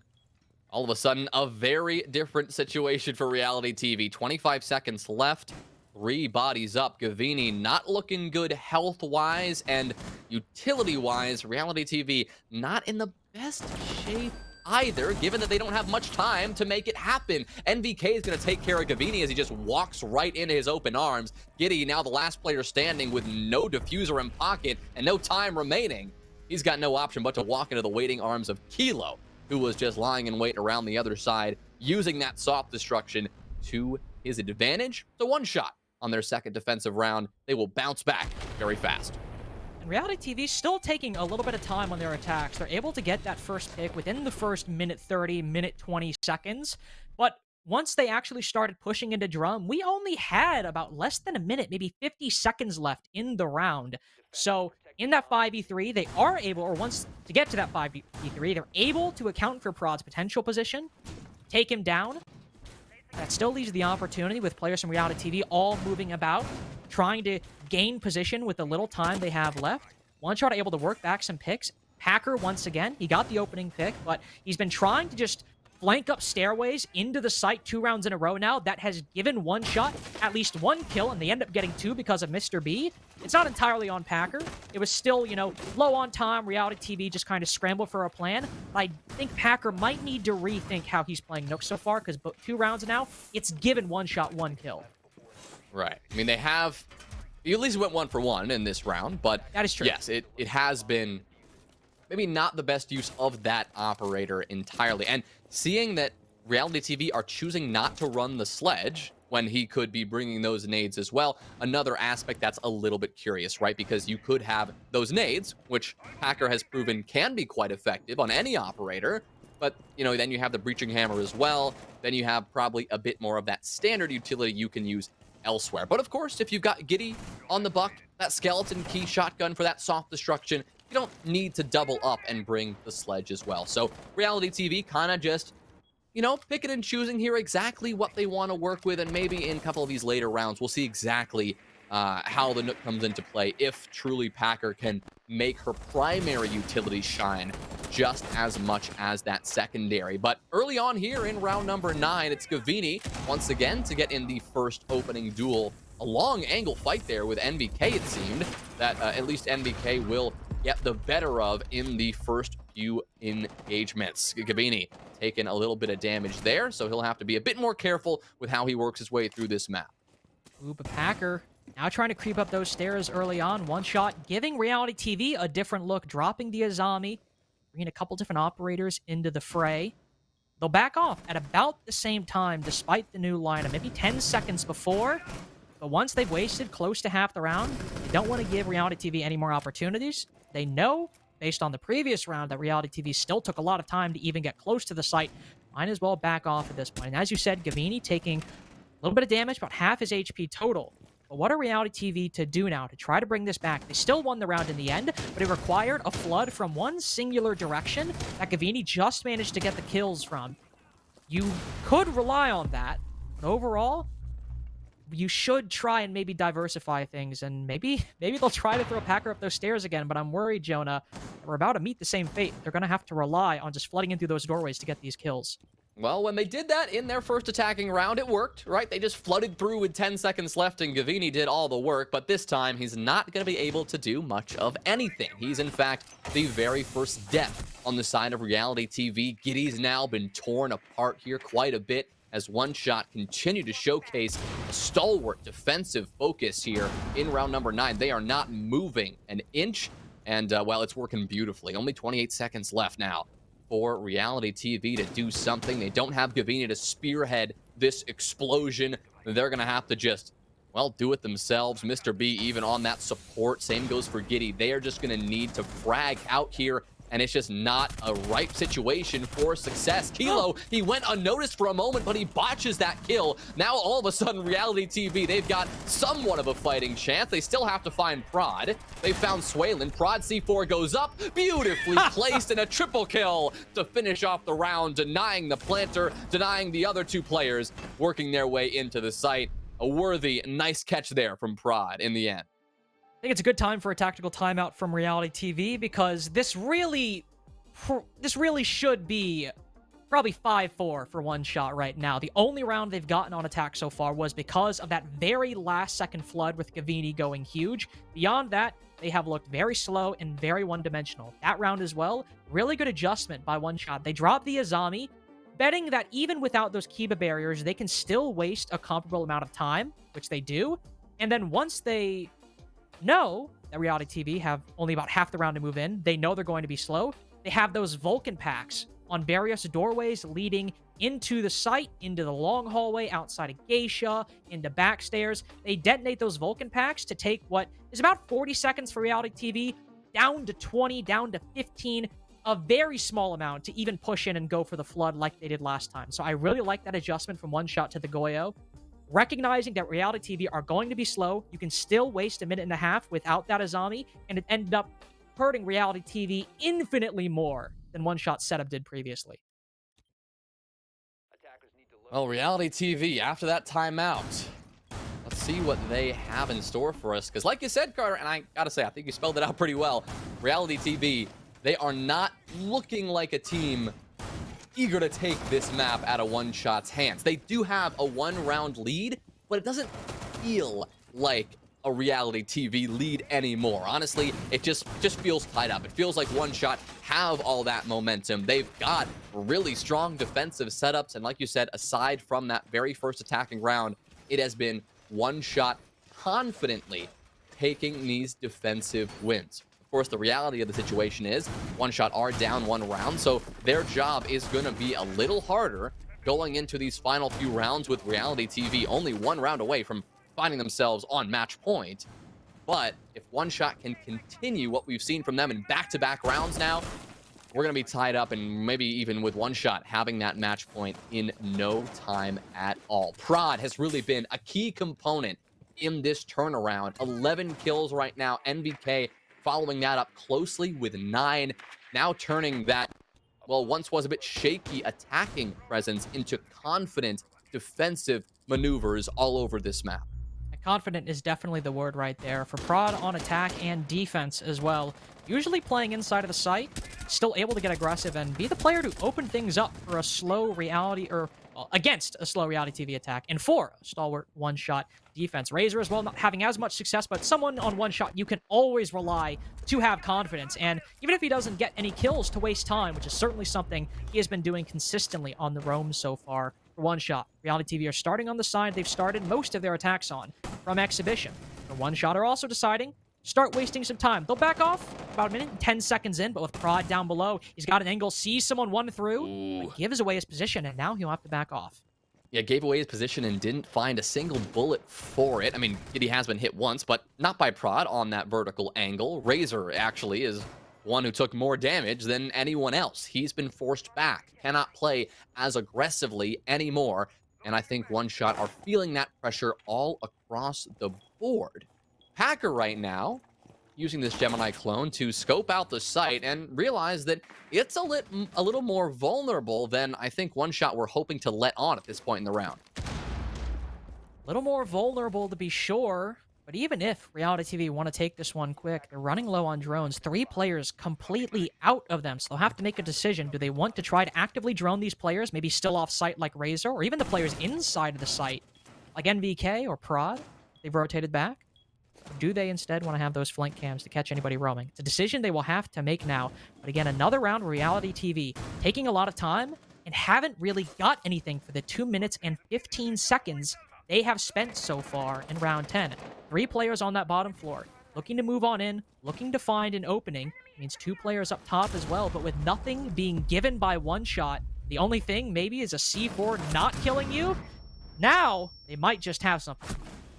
all of a sudden, a very different situation for Reality TV. 25 seconds left. 3 bodies up. Gavini not looking good health-wise and utility-wise. Reality TV not in the best shape either, given that they don't have much time to make it happen. NVK is going to take care of Gavini as he just walks right into his open arms. Giddy, now the last player standing with no diffuser in pocket and no time remaining. He's got no option but to walk into the waiting arms of Kilo, who was just lying in wait around the other side, using that soft destruction to his advantage. So one shot on their second defensive round. They will bounce back very fast. And Reality TV still taking a little bit of time on their attacks. They're able to get that first pick within the first minute 30, minute 20 seconds. But once they actually started pushing into drum, we only had about less than a minute, maybe 50 seconds left in the round. So in that 5v3, they are able, or once to get to that 5v3, they're able to account for Prod's potential position, take him down. That still leaves the opportunity with players from Reality TV all moving about, trying to gain position with the little time they have left. One Shot able to work back some picks. Packer, once again, he got the opening pick, but he's been trying to just flank up stairways into the site 2 rounds in a row now. That has given One Shot at least 1 kill, and they end up getting 2 because of Mr. B. It's not entirely on Packer. It was still, you know, low on time. Reality TV just kind of scrambled for a plan. But I think Packer might need to rethink how he's playing Nook so far, because 2 rounds now, it's given One Shot 1 kill. Right. I mean, you at least went 1 for 1 in this round, but That is true. yes, it has been maybe not the best use of that operator entirely. And seeing that Reality TV are choosing not to run the sledge when he could be bringing those nades as well, another aspect that's a little bit curious, right? Because you could have those nades, which Packer has proven can be quite effective on any operator, but, you know, then you have the breaching hammer as well. Then you have probably a bit more of that standard utility you can use elsewhere. But of course, if you've got Giddy on the buck, that skeleton key shotgun for that soft destruction, you don't need to double up and bring the sledge as well. So Reality TV kind of just, you know, picking and choosing here exactly what they want to work with, and maybe in a couple of these later rounds, we'll see exactly how the Nook comes into play if truly Packer can make her primary utility shine just as much as that secondary. But early on here in round number 9, it's Gavini once again to get in the first opening duel. A long angle fight there with NBK, it seemed, that at least NBK will get the better of in the first few engagements. Gavini taking a little bit of damage there, so he'll have to be a bit more careful with how he works his way through this map. Ooh, but Packer now trying to creep up those stairs early on. One Shot giving Reality TV a different look, dropping the Azami, bringing a couple different operators into the fray. They'll back off at about the same time, despite the new lineup, maybe 10 seconds before. But once they've wasted close to half the round, they don't want to give Reality TV any more opportunities. They know, based on the previous round, that Reality TV still took a lot of time to even get close to the site. Might as well back off at this point. And as you said, Gavini taking a little bit of damage, about half his HP total. But what are Reality TV to do now to try to bring this back? They still won the round in the end, but it required a flood from one singular direction that Gavini just managed to get the kills from. You could rely on that, but overall, you should try and maybe diversify things, and maybe they'll try to throw Packer up those stairs again, but I'm worried, Jonah, that we're about to meet the same fate. They're going to have to rely on just flooding in through those doorways to get these kills. Well, when they did that in their first attacking round, it worked, right? They just flooded through with 10 seconds left, and Gavini did all the work, but this time, he's not going to be able to do much of anything. He's, in fact, the very first death on the side of Reality TV. Giddy's now been torn apart here quite a bit, as One Shot continued to showcase a stalwart defensive focus here in round number 9. They are not moving an inch, and, well, it's working beautifully. Only 28 seconds left now for Reality TV to do something. They don't have Gavini to spearhead this explosion. They're going to have to just, well, do it themselves. Mr. B even on that support. Same goes for Giddy. They are just going to need to frag out here, and it's just not a ripe situation for success. Kilo, he went unnoticed for a moment, but he botches that kill. Now, all of a sudden, Reality TV, they've got somewhat of a fighting chance. They still have to find Prod. They found Swaylin. Prod C4 goes up, beautifully placed, and a triple kill to finish off the round, denying the planter, denying the other 2 players working their way into the site. A worthy, nice catch there from Prod in the end. I think it's a good time for a tactical timeout from Reality TV, because this really should be probably 5-4 for One Shot right now. The only round they've gotten on attack so far was because of that very last second flood with Gavini going huge. Beyond that, they have looked very slow and very one-dimensional. That round as well, really good adjustment by One Shot. They dropped the Azami, betting that even without those Kiba barriers, they can still waste a comparable amount of time, which they do. And then once they know that Reality TV have only about half the round to move in, they know they're going to be slow, they have those Vulcan packs on various doorways leading into the site, into the long hallway outside of Geisha, into backstairs. They detonate those Vulcan packs to take what is about 40 seconds for reality TV down to 20, down to 15, a very small amount to even push in and go for the flood like they did last time. So I really like that adjustment from One Shot to the Goyo. Recognizing that reality TV are going to be slow, you can still waste a minute and a half without that Azami, and it ended up hurting reality TV infinitely more than One Shot setup did previously. Well, reality TV, after that timeout, let's see what they have in store for us. Because like you said, Carter, and I gotta say, I think you spelled it out pretty well. Reality TV, they are not looking like a team eager to take this map out of One Shot's hands. They do have a 1-round lead, but it doesn't feel like a reality TV lead anymore. Honestly, it just feels tied up. It feels like One Shot have all that momentum. They've got really strong defensive setups, and like you said, aside from that very first attacking round, it has been One Shot confidently taking these defensive wins. Of course, the reality of the situation is One Shot are down 1 round, so their job is going to be a little harder going into these final few rounds with reality TV only 1 round away from finding themselves on match point. But if One Shot can continue what we've seen from them in back-to-back rounds now, we're going to be tied up, and maybe even with One Shot having that match point in no time at all. Prod has really been a key component in this turnaround. 11 kills right now. NVK following that up closely with 9. Now turning that, well, once was a bit shaky attacking presence into confident defensive maneuvers all over this map. Confident is definitely the word right there. For Prod on attack and defense as well. Usually playing inside of the site, still able to get aggressive and be the player to open things up for a slow reality, or well, against a slow reality TV attack, and for a stalwart One Shot defense. Razor as well, not having as much success, but someone on One Shot you can always rely to have confidence. And even if he doesn't get any kills, to waste time, which is certainly something he has been doing consistently on the roam so far. For One Shot, reality TV are starting on the side they've started most of their attacks on, from Exhibition. For One Shot are also deciding start wasting some time. They'll back off about a minute and 10 seconds in, but with Prod down below, he's got an angle, sees someone 1 through, but gives away his position, and now he'll have to back off. Yeah, gave away his position and didn't find a single bullet for it. I mean, Giddy has been hit once, but not by Prod on that vertical angle. Razor actually is one who took more damage than anyone else. He's been forced back, cannot play as aggressively anymore, and I think One Shot are feeling that pressure all across the board. Packer right now using this Gemini clone to scope out the site and realize that it's a little more vulnerable than I think One Shot were hoping to let on at this point in the round. A little more vulnerable to be sure, but even if Reality TV want to take this one quick, they're running low on drones. 3 players completely out of them, so they'll have to make a decision. Do they want to try to actively drone these players, maybe still off site like Razor, or even the players inside of the site, like NVK or Prod? They've rotated back. Or do they instead want to have those flank cams to catch anybody roaming? It's a decision they will have to make now. But again, another round of Reality TV, taking a lot of time and haven't really got anything for the 2 minutes and 15 seconds they have spent so far in round 10. 3 players on that bottom floor, looking to move on in, looking to find an opening. It means 2 players up top as well, but with nothing being given by One Shot, the only thing maybe is a C4 not killing you. Now, they might just have something.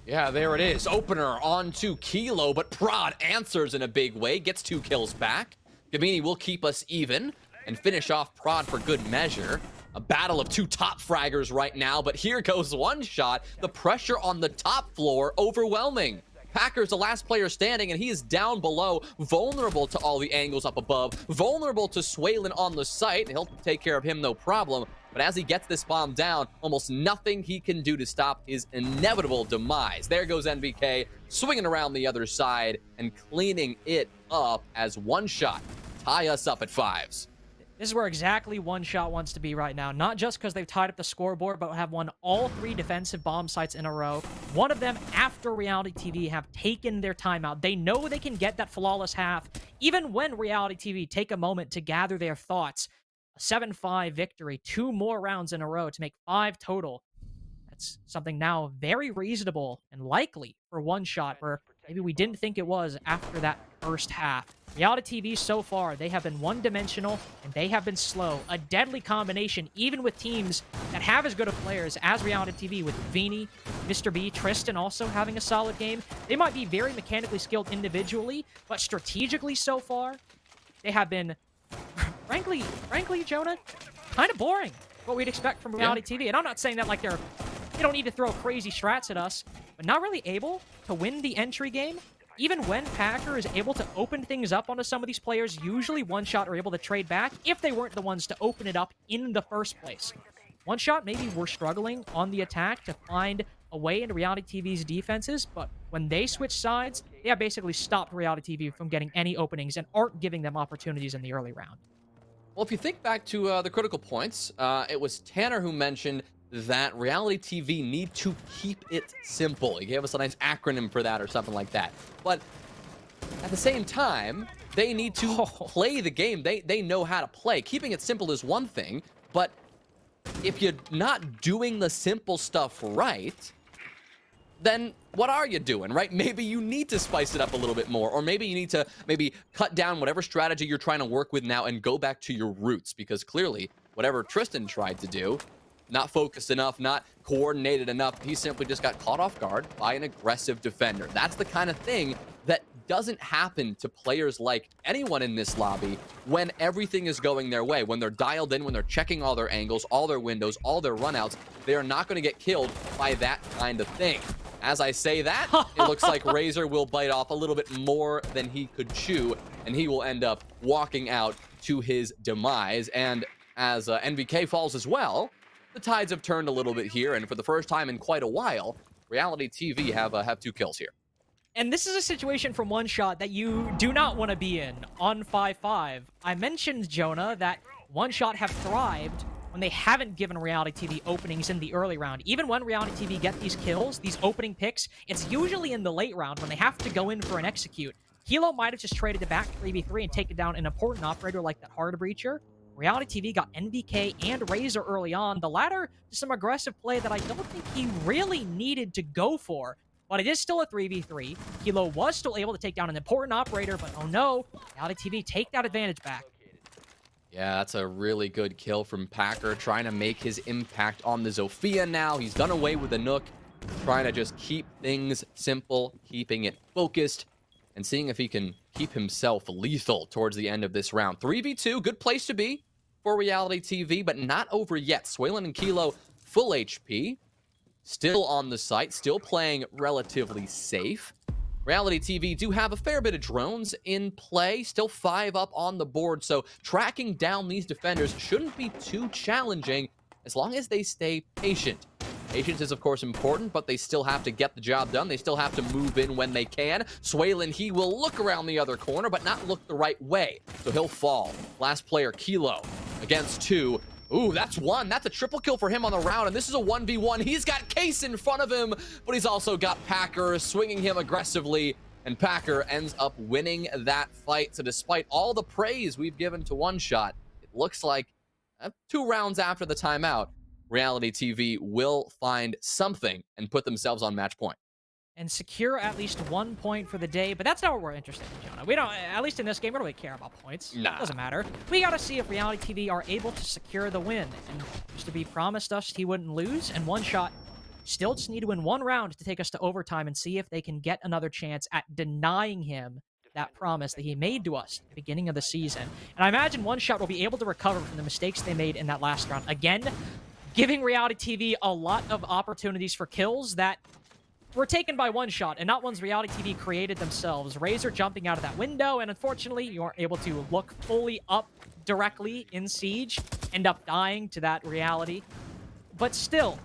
Yeah, there it is. Opener onto Kilo, but Prod answers in a big way, gets 2 kills back. Gamini will keep us even and finish off Prod for good measure. A battle of 2 top fraggers right now, but here goes One Shot. The pressure on the top floor overwhelming. Packer's the last player standing, and he is down below, vulnerable to all the angles up above, vulnerable to Swaylin on the site, and he'll take care of him no problem. But as he gets this bomb down, almost nothing he can do to stop his inevitable demise. There goes NVK, swinging around the other side and cleaning it up as One Shot tie us up at 5s. This is where exactly One Shot wants to be right now. Not just because they've tied up the scoreboard, but have won all 3 defensive bomb sites in a row. One of them, after Reality TV, have taken their timeout. They know they can get that flawless half, even when Reality TV take a moment to gather their thoughts. A 7-5 victory, 2 more rounds in a row to make 5 total. That's something now very reasonable and likely for One Shot, where maybe we didn't think it was after that first half. Reality TV so far, they have been one-dimensional and they have been slow. A deadly combination, even with teams that have as good of players as Reality TV, with Vini, Mr. B, Tristan also having a solid game. They might be very mechanically skilled individually, but strategically so far, they have been, frankly, Jonah, kind of boring. What we'd expect from Reality TV. And I'm not saying that like they don't need to throw crazy strats at us, but not really able to win the entry game. Even when Packer is able to open things up onto some of these players, usually One Shot are able to trade back if they weren't the ones to open it up in the first place. One Shot, maybe we're struggling on the attack to find a way into Reality TV's defenses, but when they switch sides, they have basically stopped Reality TV from getting any openings and aren't giving them opportunities in the early round. Well, if you think back to the critical points, it was Tanner who mentioned that Reality TV need to keep it simple. He gave us a nice acronym for that or something like that. But at the same time, they need to play the game. They know how to play. Keeping it simple is one thing, but if you're not doing the simple stuff right, then what are you doing, right? Maybe you need to spice it up a little bit more, or maybe you need to cut down whatever strategy you're trying to work with now and go back to your roots, because clearly whatever Tristan tried to do, not focused enough, not coordinated enough, he simply just got caught off guard by an aggressive defender. That's the kind of thing that doesn't happen to players like anyone in this lobby when everything is going their way, when they're dialed in, when they're checking all their angles, all their windows, all their runouts. They are not going to get killed by that kind of thing. As I say that, it looks like Razor will bite off a little bit more than he could chew, and he will end up walking out to his demise. And as NVK falls as well, the tides have turned a little bit here, and for the first time in quite a while, Reality TV have 2 kills here. And this is a situation from One Shot that you do not want to be in on 5-5. I mentioned, Jonah, that One Shot have thrived when they haven't given Reality TV openings in the early round. Even when Reality TV get these kills, these opening picks, it's usually in the late round when they have to go in for an execute. Kilo might have just traded it back 3v3 and taken down an important operator like that Hard Breacher. Reality TV got NVK and Razor early on, the latter to some aggressive play that I don't think he really needed to go for. But it is still a 3v3. Kilo was still able to take down an important operator, but oh no, Reality TV take that advantage back. Yeah, that's a really good kill from Packer, trying to make his impact on the Zofia now. He's done away with the Nook, trying to just keep things simple, keeping it focused, and seeing if he can keep himself lethal towards the end of this round. 3v2, good place to be for Reality TV, but not over yet. Swaylin and Kilo, full HP, still on the site, still playing relatively safe. Reality TV do have a fair bit of drones in play, still 5 up on the board, so tracking down these defenders shouldn't be too challenging as long as they stay patient. Patience is, of course, important, but they still have to get the job done. They still have to move in when they can. Swaylin, he will look around the other corner, but not look the right way, so he'll fall. Last player, Kilo, against 2. Ooh, that's 1. That's a triple kill for him on the round, and this is a 1v1. He's got Case in front of him, but he's also got Packer swinging him aggressively, and Packer ends up winning that fight. So despite all the praise we've given to One Shot, it looks like 2 rounds after the timeout, Reality TV will find something and put themselves on match point. And secure at least 1 point for the day, but that's not what we're interested in, Jonah. We don't, at least in this game, we don't really care about points. Nah. Doesn't matter. We gotta see if Reality TV are able to secure the win. And Mr. B promised us he wouldn't lose, and One Shot still just need to win 1 round to take us to overtime and see if they can get another chance at denying him that promise that he made to us at the beginning of the season. And I imagine One Shot will be able to recover from the mistakes they made in that last round. Again, giving Reality TV a lot of opportunities for kills that were taken by One Shot, and not ones Reality TV created themselves. Razor jumping out of that window, and unfortunately, you aren't able to look fully up directly in Siege, end up dying to that reality. But still,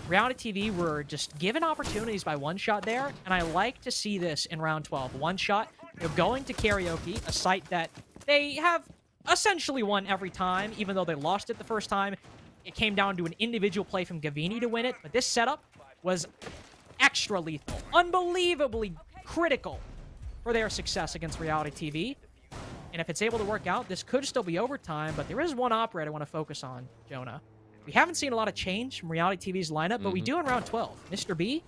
Reality TV were just given opportunities by One Shot there, and I like to see this in round 12. One Shot, they're going to Karaoke, a site that they have essentially won every time, even though they lost it the first time. It came down to an individual play from Gavini to win it, but this setup was extra lethal, unbelievably critical for their success against Reality TV. And if it's able to work out, this could still be overtime, but there is one operator I want to focus on, Jonah. we haven't seen a lot of change from Reality TV's lineup, but we do in round 12. Mr. B,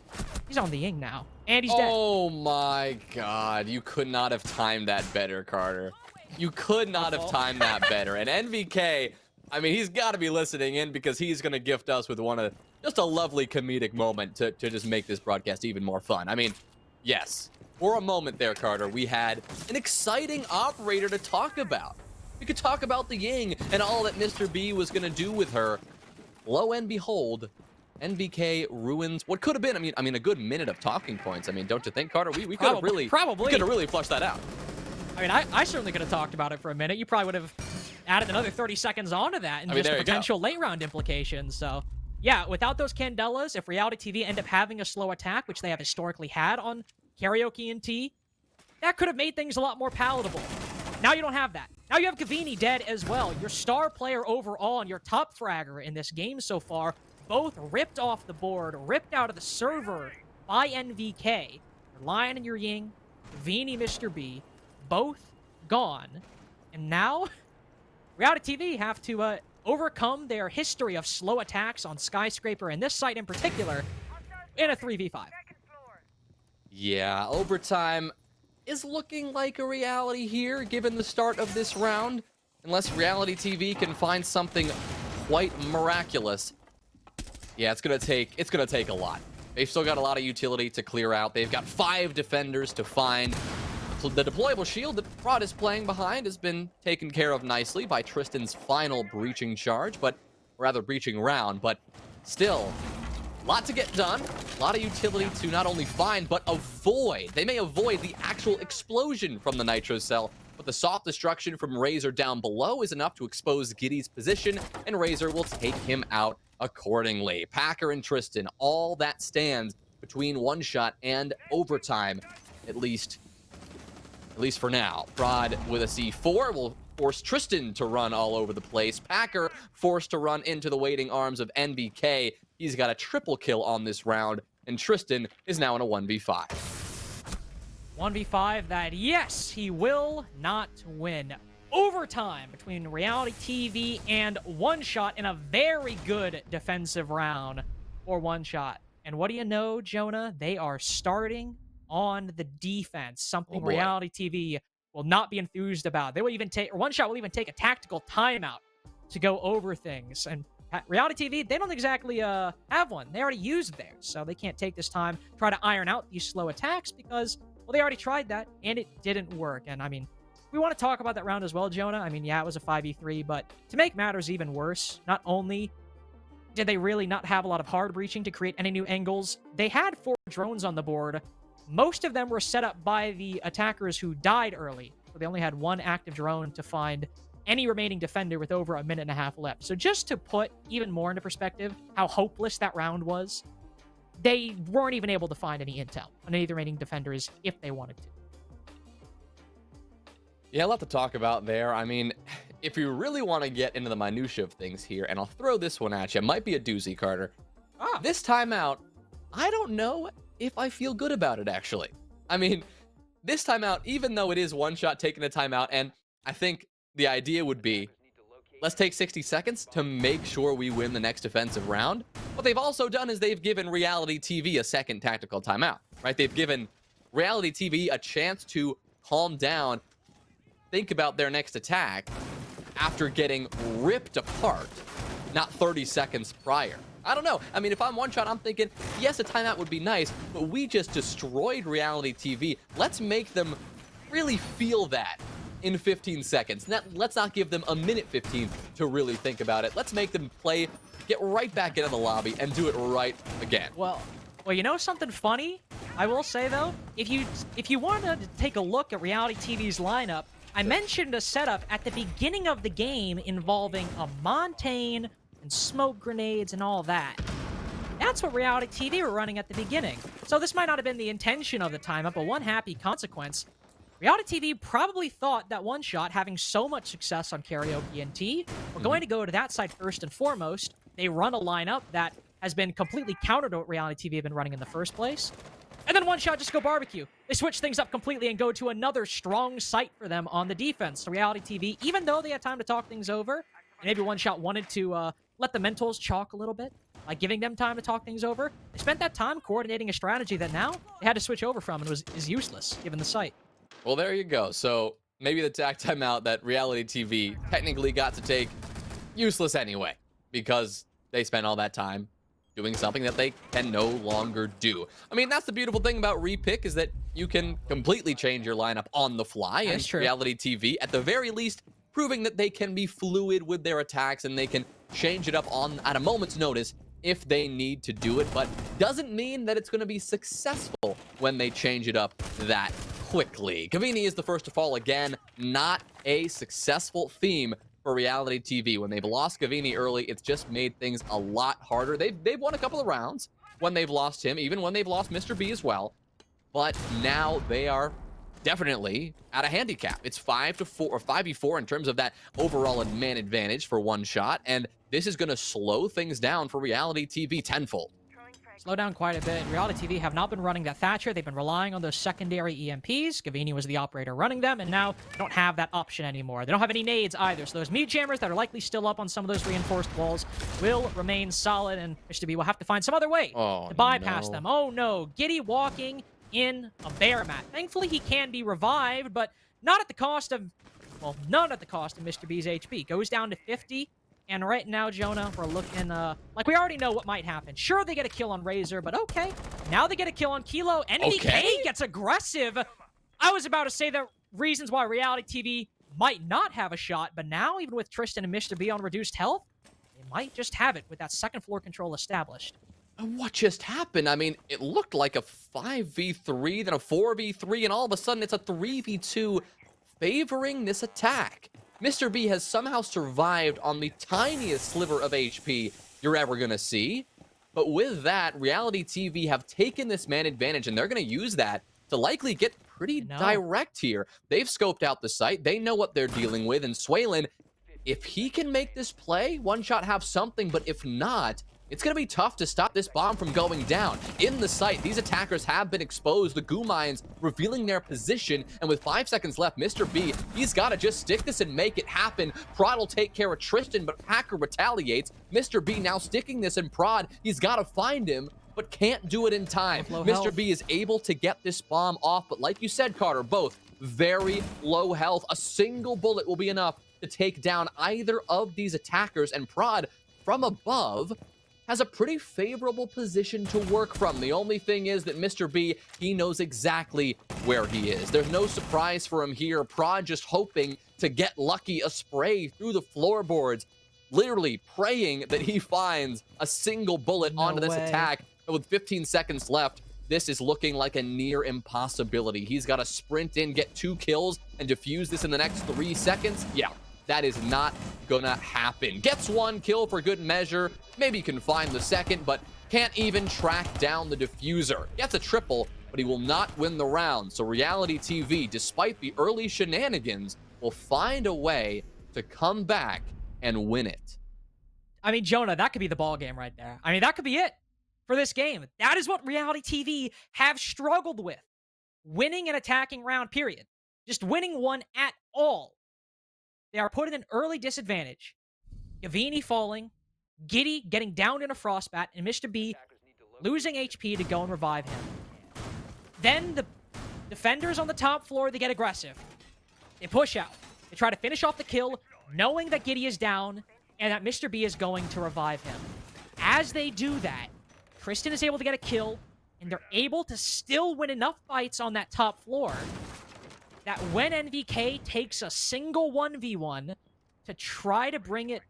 he's on the Ying now, and he's dead. Oh my god, you could not have timed that better, Carter. You could not have timed that better. And NVK, I mean, he's got to be listening in because he's going to gift us with just a lovely comedic moment to just make this broadcast even more fun. I mean, yes, for a moment there, Carter, we had an exciting operator to talk about. We could talk about the Ying and all that Mr. B was going to do with her. Lo and behold, NVK ruins what could have been, I mean, a good minute of talking points. I mean, don't you think, Carter? We could have really, we could have really flushed that out. I mean, I certainly could have talked about it for a minute. You probably would have added another 30 seconds onto that and just potential late round implications. So, yeah, without those Candelas, if Reality TV end up having a slow attack, which they have historically had on Karaoke and T, that could have made things a lot more palatable. Now you don't have that. Now you have Kavini dead as well. Your star player overall and your top fragger in this game so far, both ripped off the board, ripped out of the server by NVK. Your Lion and your Ying, Kavini, Mr. B, both gone. And now, Reality TV have to overcome their history of slow attacks on Skyscraper and this site in particular in a 3v5. Yeah, overtime is looking like a reality here, given the start of this round. Unless Reality TV can find something quite miraculous. Yeah, it's gonna take a lot. They've still got a lot of utility to clear out. They've got 5 defenders to find. The deployable shield that Prod is playing behind has been taken care of nicely by Tristan's final breaching charge, breaching round, but still, a lot to get done, a lot of utility to not only find, but avoid. They may avoid the actual explosion from the Nitro Cell, but the soft destruction from Razor down below is enough to expose Giddy's position, and Razor will take him out accordingly. Packer and Tristan, all that stands between one shot and overtime, at least for now. Prod with a C4 will force Tristan to run all over the place. Packer forced to run into the waiting arms of NVK. He's got a triple kill on this round, and Tristan is now in a 1v5. 1v5 that, yes, he will not win. Overtime between Reality TV and One Shot in a very good defensive round for One Shot. And what do you know, Jonah? They are starting on the defense, something Reality TV will not be enthused about. They will even take, or One Shot will even take a tactical timeout to go over things. And Reality TV, they don't exactly have one. They already used theirs, so they can't take this time, try to iron out these slow attacks because, well, they already tried that, and it didn't work. And, I mean, we want to talk about that round as well, Jonah. I mean, yeah, it was a 5v3, but to make matters even worse, not only did they really not have a lot of hard breaching to create any new angles, they had 4 drones on the board. Most of them were set up by the attackers who died early, so they only had 1 active drone to find any remaining defender with over a minute and a half left. So just to put even more into perspective how hopeless that round was, they weren't even able to find any intel on any of the remaining defenders if they wanted to. Yeah, a lot to talk about there. I mean, if you really want to get into the minutia of things here, and I'll throw this one at you, it might be a doozy, Carter. This timeout, I don't know if I feel good about it, actually. I mean, this timeout, even though it is One Shot taking a timeout, and I think the idea would be, let's take 60 seconds to make sure we win the next defensive round. What they've also done is they've given Reality TV a second tactical timeout, right? They've given Reality TV a chance to calm down, think about their next attack after getting ripped apart, not 30 seconds prior. I don't know. I mean, if I'm One Shot, I'm thinking, yes, a timeout would be nice, but we just destroyed Reality TV. Let's make them really feel that in 15 seconds. Let's not give them a minute 15 to really think about it. Let's make them play, get right back into the lobby, and do it right again. Well, you know something funny? I will say, though, if you wanted to take a look at Reality TV's lineup, I mentioned a setup at the beginning of the game involving a Montane and smoke grenades and all that. That's what Reality TV were running at the beginning. So this might not have been the intention of the timeout, but one happy consequence. Reality TV probably thought that One Shot, having so much success on Karaoke and T, were going to go to that side first and foremost. They run a lineup that has been completely counter to what Reality TV had been running in the first place. And then One Shot just go barbecue. They switch things up completely and go to another strong site for them on the defense. So Reality TV, even though they had time to talk things over, and maybe One Shot wanted to let the mentals chalk a little bit, by giving them time to talk things over. They spent that time coordinating a strategy that now they had to switch over from and is useless given the site. Well, there you go. So maybe the tag timeout that Reality TV technically got to take useless anyway, because they spent all that time doing something that they can no longer do. I mean, that's the beautiful thing about repick, is that you can completely change your lineup on the fly. That's And true. Reality TV, at the very least, proving that they can be fluid with their attacks and they can change it up on at a moment's notice if they need to do it, but doesn't mean that it's going to be successful when they change it up that quickly. Cavini is the first to fall again. Not a successful theme for Reality TV. When they've lost Cavini early, it's just made things a lot harder. They've won a couple of rounds when they've lost him, even when they've lost Mr. B as well. But now they are definitely at a handicap. It's 5-4 or 5v4 in terms of that overall man advantage for one shot, and this is going to slow things down for Reality TV tenfold. Slow down quite a bit. Reality TV have not been running that Thatcher. They've been relying on those secondary EMPs. Cavini was the operator running them, and now they don't have that option anymore. They don't have any nades either, so those meat jammers that are likely still up on some of those reinforced walls will remain solid, and Mr. B will have to find some other way to bypass them. Oh no, Giddy walking in a bear mat. Thankfully, he can be revived, but not at the cost of, well, none at the cost of Mr. B's HP. Goes down to 50. And right now, Jonah, we're looking, like, we already know what might happen. Sure, they get a kill on Razor, but okay. Now they get a kill on Kilo. NVK gets aggressive. I was about to say the reasons why Reality TV might not have a shot, but now, even with Tristan and Mr. B on reduced health, they might just have it with that second floor control established. What just happened? I mean, it looked like a 5v3, then a 4v3, and all of a sudden it's a 3v2 favoring this attack. Mr. B has somehow survived on the tiniest sliver of HP you're ever going to see. But with that, Reality TV have taken this man advantage, and they're going to use that to likely get pretty direct here. They've scoped out the site. They know what they're dealing with. And Swaylin, if he can make this play, one shot have something. But if not, it's going to be tough to stop this bomb from going down. In the site, these attackers have been exposed. The goo mines revealing their position. And with 5 seconds left, Mr. B, he's got to just stick this and make it happen. Prod will take care of Tristan, but Packer retaliates. Mr. B now sticking this in Prod. He's got to find him, but can't do it in time. Mr. B is able to get this bomb off, but like you said, Carter, both very low health. A single bullet will be enough to take down either of these attackers, and Prod, from above, has a pretty favorable position to work from. The only thing is that Mr. B, he knows exactly where he is. There's no surprise for him here. Prod just hoping to get lucky, a spray through the floorboards, literally praying that he finds a single bullet onto this attack. And with 15 seconds left, this is looking like a near impossibility. He's got to sprint in, get 2 kills, and defuse this in the next 3 seconds. Yeah, that is not gonna happen. Gets 1 kill for good measure. Maybe can find the second, but can't even track down the diffuser. Gets a triple, but he will not win the round. So Reality TV, despite the early shenanigans, will find a way to come back and win it. I mean, Jonah, that could be the ball game right there. I mean, that could be it for this game. That is what Reality TV have struggled with. Winning an attacking round, period. Just winning one at all. They are put in an early disadvantage. Gavini falling, Giddy getting downed in a frostbat, and Mr. B losing HP to go and revive him. Then the defenders on the top floor, they get aggressive. They push out. They try to finish off the kill, knowing that Giddy is down and that Mr. B is going to revive him. As they do that, Tristan is able to get a kill, and they're able to still win enough fights on that top floor that when NVK takes a single 1v1 to try to bring it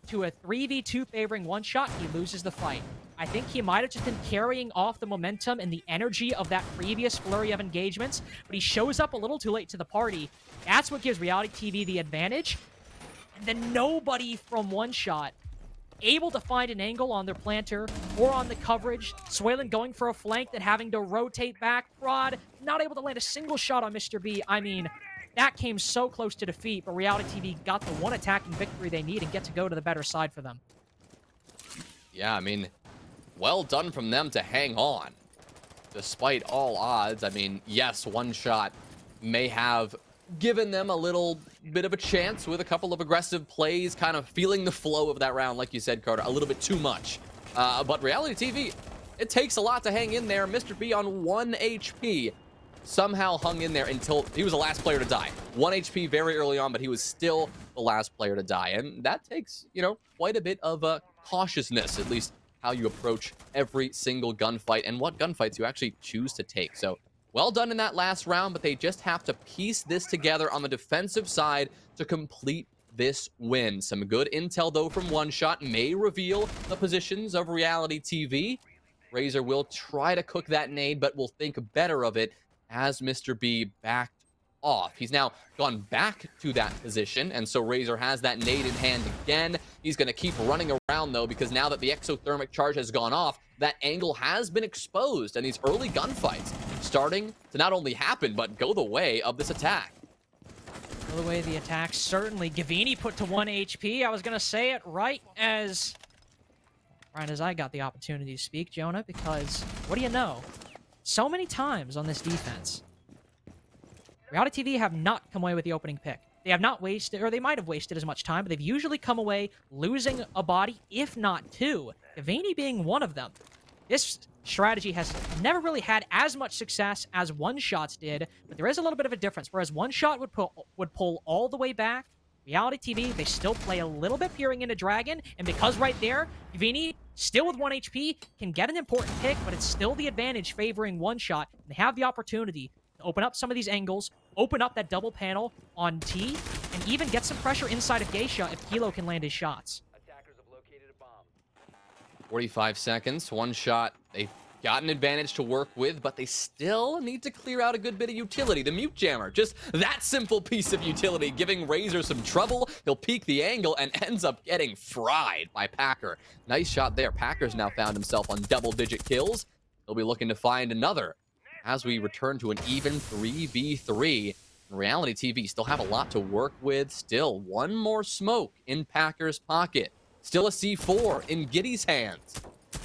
to a 3v2 favoring one shot, he loses the fight. I think he might have just been carrying off the momentum and the energy of that previous flurry of engagements, but he shows up a little too late to the party. That's what gives Reality TV the advantage. And then nobody from one shot able to find an angle on their planter or on the coverage. Swaylin going for a flank, then having to rotate back. Prod not able to land a single shot on Mr. B. I mean, that came so close to defeat, but Reality TV got the one attacking victory they need and get to go to the better side for them. Yeah, I mean, well done from them to hang on. Despite all odds, I mean, yes, one shot may have given them a little bit of a chance with a couple of aggressive plays, kind of feeling the flow of that round, like you said, Carter, a little bit too much. But Reality TV, it takes a lot to hang in there. Mr. B on 1 HP somehow hung in there until he was the last player to die. 1 HP very early on, but he was still the last player to die. And that takes, you know, quite a bit of cautiousness, at least how you approach every single gunfight and what gunfights you actually choose to take. So well done in that last round, but they just have to piece this together on the defensive side to complete this win. Some good intel, though, from One Shot may reveal the positions of Reality TV. Razor will try to cook that nade, but will think better of it as Mr. B backed off. He's now gone back to that position, and so Razor has that nade in hand again. He's going to keep running around, though, because now that the exothermic charge has gone off, that angle has been exposed, and these early gunfights starting to not only happen, but go the way of this attack. Go the way of the attack, certainly. Gavini put to 1 HP. I was going to say it right as I got the opportunity to speak, Jonah, because what do you know? So many times on this defense, Reality TV have not come away with the opening pick. They have not wasted, or they might have wasted as much time, but they've usually come away losing a body, if not two. Gavini being one of them. This strategy has never really had as much success as One Shots did, but there is a little bit of a difference. Whereas One Shot would pull all the way back, Reality TV, they still play a little bit peering into Dragon, and because right there, Gavini, still with 1 HP, can get an important pick, but it's still the advantage favoring One Shot. They have the opportunity to open up some of these angles, open up that double panel on T, and even get some pressure inside of Geisha if Kilo can land his shots. 45 seconds, One Shot. They've got an advantage to work with, but they still need to clear out a good bit of utility. The mute jammer, just that simple piece of utility, giving Razor some trouble. He'll peek the angle and ends up getting fried by Packer. Nice shot there. Packer's now found himself on double-digit kills. He'll be looking to find another as we return to an even 3v3. Reality TV still have a lot to work with. Still one more smoke in Packer's pocket. Still a C4 in Giddy's hands.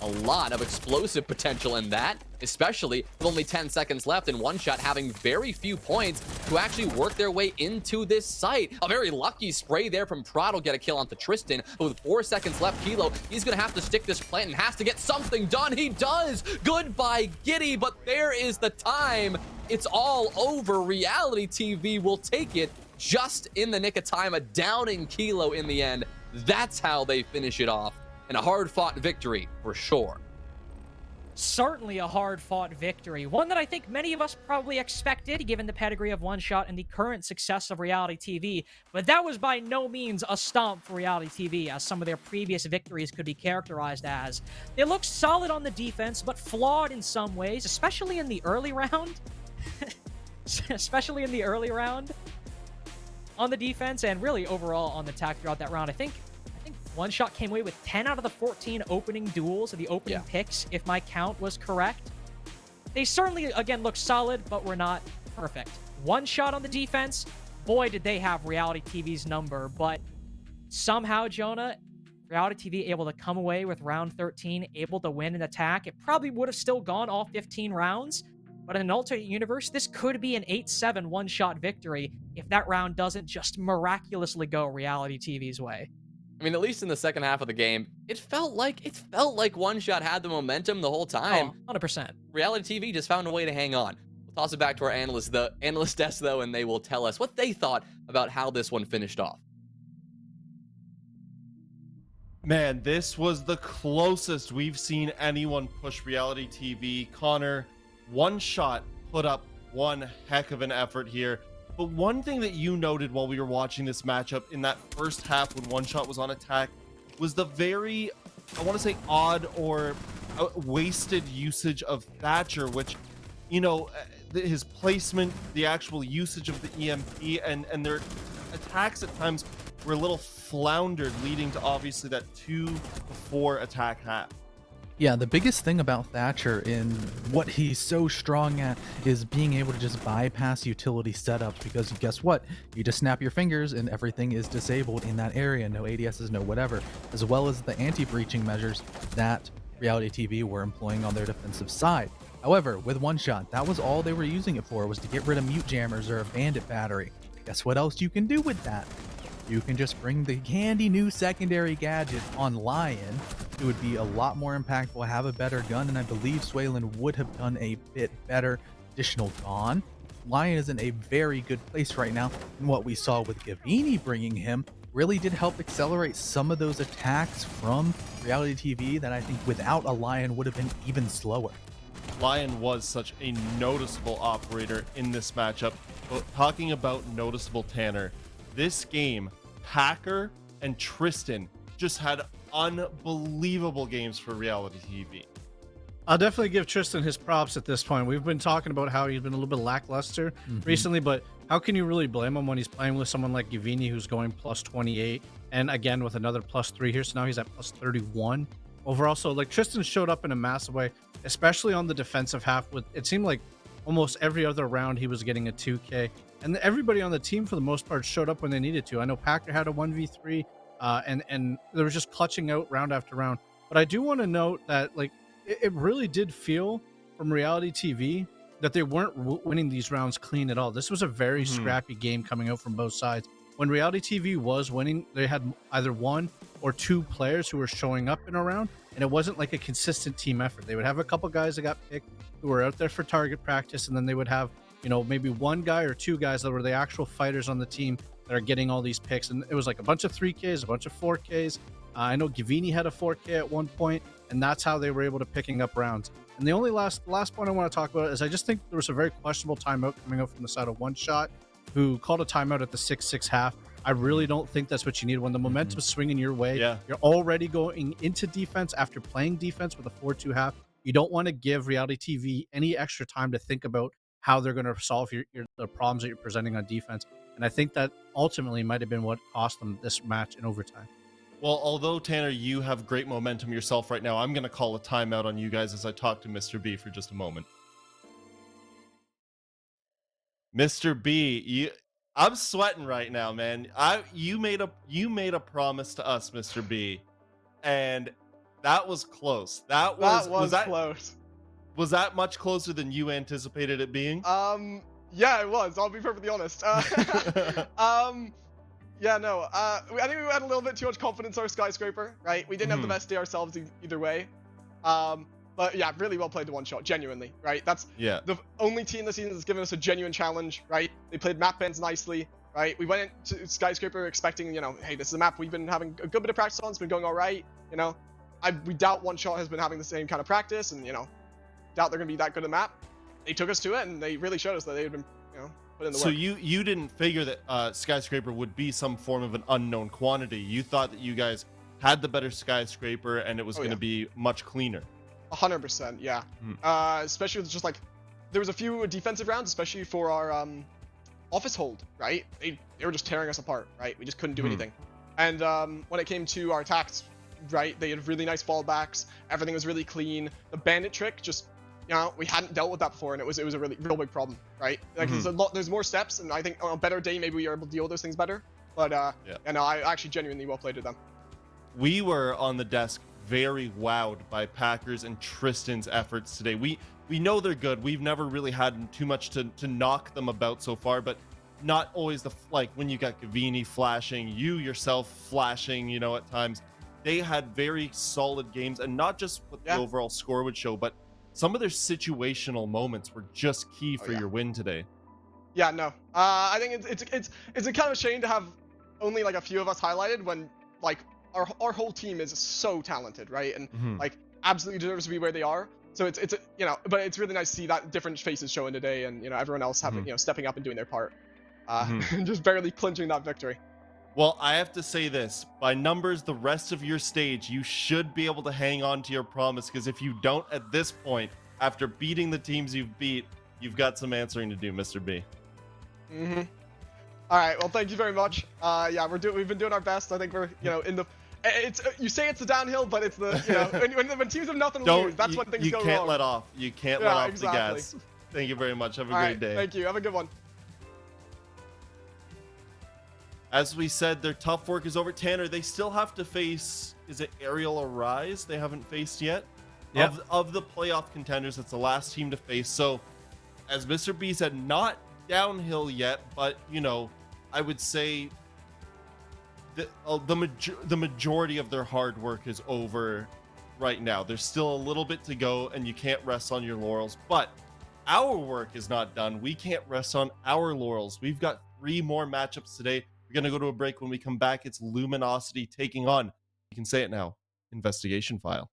A lot of explosive potential in that, especially with only 10 seconds left and One Shot having very few points to actually work their way into this site. A very lucky spray there from Trot will get a kill onto Tristan, but with 4 seconds left, Kilo, he's going to have to stick this plant and has to get something done. He does! Goodbye, Giddy, but there is the time. It's all over. Reality TV will take it just in the nick of time, a downing Kilo in the end. That's how they finish it off. And a hard-fought victory, for sure. Certainly a hard-fought victory. One that I think many of us probably expected, given the pedigree of One Shot and the current success of Reality TV. But that was by no means a stomp for Reality TV, as some of their previous victories could be characterized as. They looked solid on the defense, but flawed in some ways, especially in the early round. Especially in the early round on the defense, and really overall on the attack throughout that round. I think One Shot came away with 10 out of the 14 opening duels, or the opening picks, if my count was correct. They certainly, again, look solid, but were not perfect. One Shot on the defense, boy, did they have Reality TV's number, but somehow, Jonah, Reality TV able to come away with round 13, able to win an attack. It probably would have still gone all 15 rounds, but in an alternate universe, this could be an 8-7 One Shot victory if that round doesn't just miraculously go Reality TV's way. I mean, at least in the second half of the game, it felt like One Shot had the momentum the whole time. Oh, 100%. Reality TV just found a way to hang on. We'll toss it back to our analyst desk, though, and they will tell us what they thought about how this one finished off. Man, this was the closest we've seen anyone push Reality TV. Connor, One Shot put up one heck of an effort here. But one thing that you noted while we were watching this matchup in that first half when One Shot was on attack was the very, I want to say, odd or wasted usage of Thatcher, which, you know, his placement, the actual usage of the EMP, and their attacks at times were a little floundered, leading to obviously that 2-4 attack half. Yeah, the biggest thing about Thatcher in what he's so strong at is being able to just bypass utility setups, because guess what? You just snap your fingers and everything is disabled in that area. No ADSs, no whatever, as well as the anti-breaching measures that Reality TV were employing on their defensive side. However, with One Shot, that was all they were using it for, was to get rid of mute jammers or a bandit battery. Guess what else you can do with that? You can just bring the handy new secondary gadget on Lion. It would be a lot more impactful, have a better gun, and I believe Swaylin would have done a bit better. Additional Dawn. Lion is in a very good place right now, and what we saw with Gavini bringing him really did help accelerate some of those attacks from Reality TV that I think without a Lion would have been even slower. Lion was such a noticeable operator in this matchup. But talking about noticeable, Tanner, this game, Packer and Tristan just had unbelievable games for Reality TV. I'll definitely give Tristan his props at this point. We've been talking about how he's been a little bit lackluster recently, but how can you really blame him when he's playing with someone like Gavini who's going plus 28 and again with another plus 3 here, so now he's at plus 31 overall. So like Tristan showed up in a massive way, especially on the defensive half. With it seemed like almost every other round he was getting a 2K, and everybody on the team for the most part showed up when they needed to. I know Packer had a 1v3 and they were just clutching out round after round. But I do want to note that like it really did feel from Reality TV that they weren't winning these rounds clean at all. This was a very scrappy game coming out from both sides. When Reality TV was winning, they had either 1 or 2 players who were showing up in a round, and it wasn't like a consistent team effort. They would have a couple guys that got picked who were out there for target practice, and then they would have, you know, maybe 1 guy or 2 guys that were the actual fighters on the team that are getting all these picks. And it was like a bunch of 3Ks, a bunch of 4Ks. I know Gavini had a 4K at one point, and that's how they were able to picking up rounds. And the only last point I want to talk about is I just think there was a very questionable timeout coming out from the side of One Shot, who called a timeout at the 6-6 half. I really don't think that's what you need when the momentum's swinging your way. Yeah. You're already going into defense after playing defense with a 4-2 half. You don't want to give Reality TV any extra time to think about how they're going to solve the problems that you're presenting on defense. And I think that ultimately might have been what cost them this match in overtime. Well, although, Tanner, you have great momentum yourself right now, I'm going to call a timeout on you guys as I talk to Mr. B for just a moment. Mr. B, I'm sweating right now, man. You made a promise to us, Mr. B, and that was close. That was close. Was that much closer than you anticipated it being? Yeah, it was. I'll be perfectly honest. Yeah, no. I think we had a little bit too much confidence in our Skyscraper, right? We didn't have the best day ourselves either way. But yeah, really well played to One Shot, genuinely, right? That's the only team this season that's given us a genuine challenge, right? They played map bends nicely, right? We went into Skyscraper expecting, you know, hey, this is a map we've been having a good bit of practice on. It's been going all right, you know. We doubt One Shot has been having the same kind of practice, and, you know, doubt they're going to be that good at map. They took us to it, and they really showed us that they had been, you know, put in the work. So you didn't figure that Skyscraper would be some form of an unknown quantity. You thought that you guys had the better Skyscraper, and it was going to be much cleaner. 100%, yeah. Especially with just like, there was a few defensive rounds, especially for our office hold, right? They were just tearing us apart, right? We just couldn't do anything. And when it came to our attacks, right, they had really nice fallbacks. Everything was really clean. The bandit trick, just, you know, we hadn't dealt with that before, and it was a really real big problem, right? Like there's more steps, and I think on a better day maybe we are able to deal with those things better. But and I actually genuinely well played to them. We were on the desk very wowed by Packers and Tristan's efforts today. We know they're good. We've never really had too much to knock them about so far, but not always like when you got Gavini flashing, you yourself flashing, you know, at times. They had very solid games, and not just what the overall score would show, but some of their situational moments were just key for your win today. Yeah, no. I think it's a kind of shame to have only like a few of us highlighted when like our whole team is so talented, right? And like absolutely deserves to be where they are. So it's you know, but it's really nice to see that different faces showing today, and you know, everyone else having you know, stepping up and doing their part, just barely clinching that victory. Well, I have to say this, by numbers, the rest of your stage, you should be able to hang on to your promise, because if you don't at this point, after beating the teams you've beat, you've got some answering to do, Mr. B. All right, well, thank you very much. Yeah, we've been doing our best. I think we're, you know, in the, it's, you say it's a downhill, but it's the, you know, when teams have nothing to lose, that's when things go wrong. You can't let off. You can't let off the gas. Thank you very much. Have a great day. Thank you. Have a good one. As we said, their tough work is over. Tanner, they still have to face, is it Ariel Arise they haven't faced yet? Yep. Of the playoff contenders, it's the last team to face. So, as Mr. B said, not downhill yet, but, you know, I would say the majority of their hard work is over right now. There's still a little bit to go, and you can't rest on your laurels. But our work is not done. We can't rest on our laurels. We've got 3 more matchups today. We're gonna go to a break. When we come back, it's Luminosity taking on, you can say it now, Investigation File.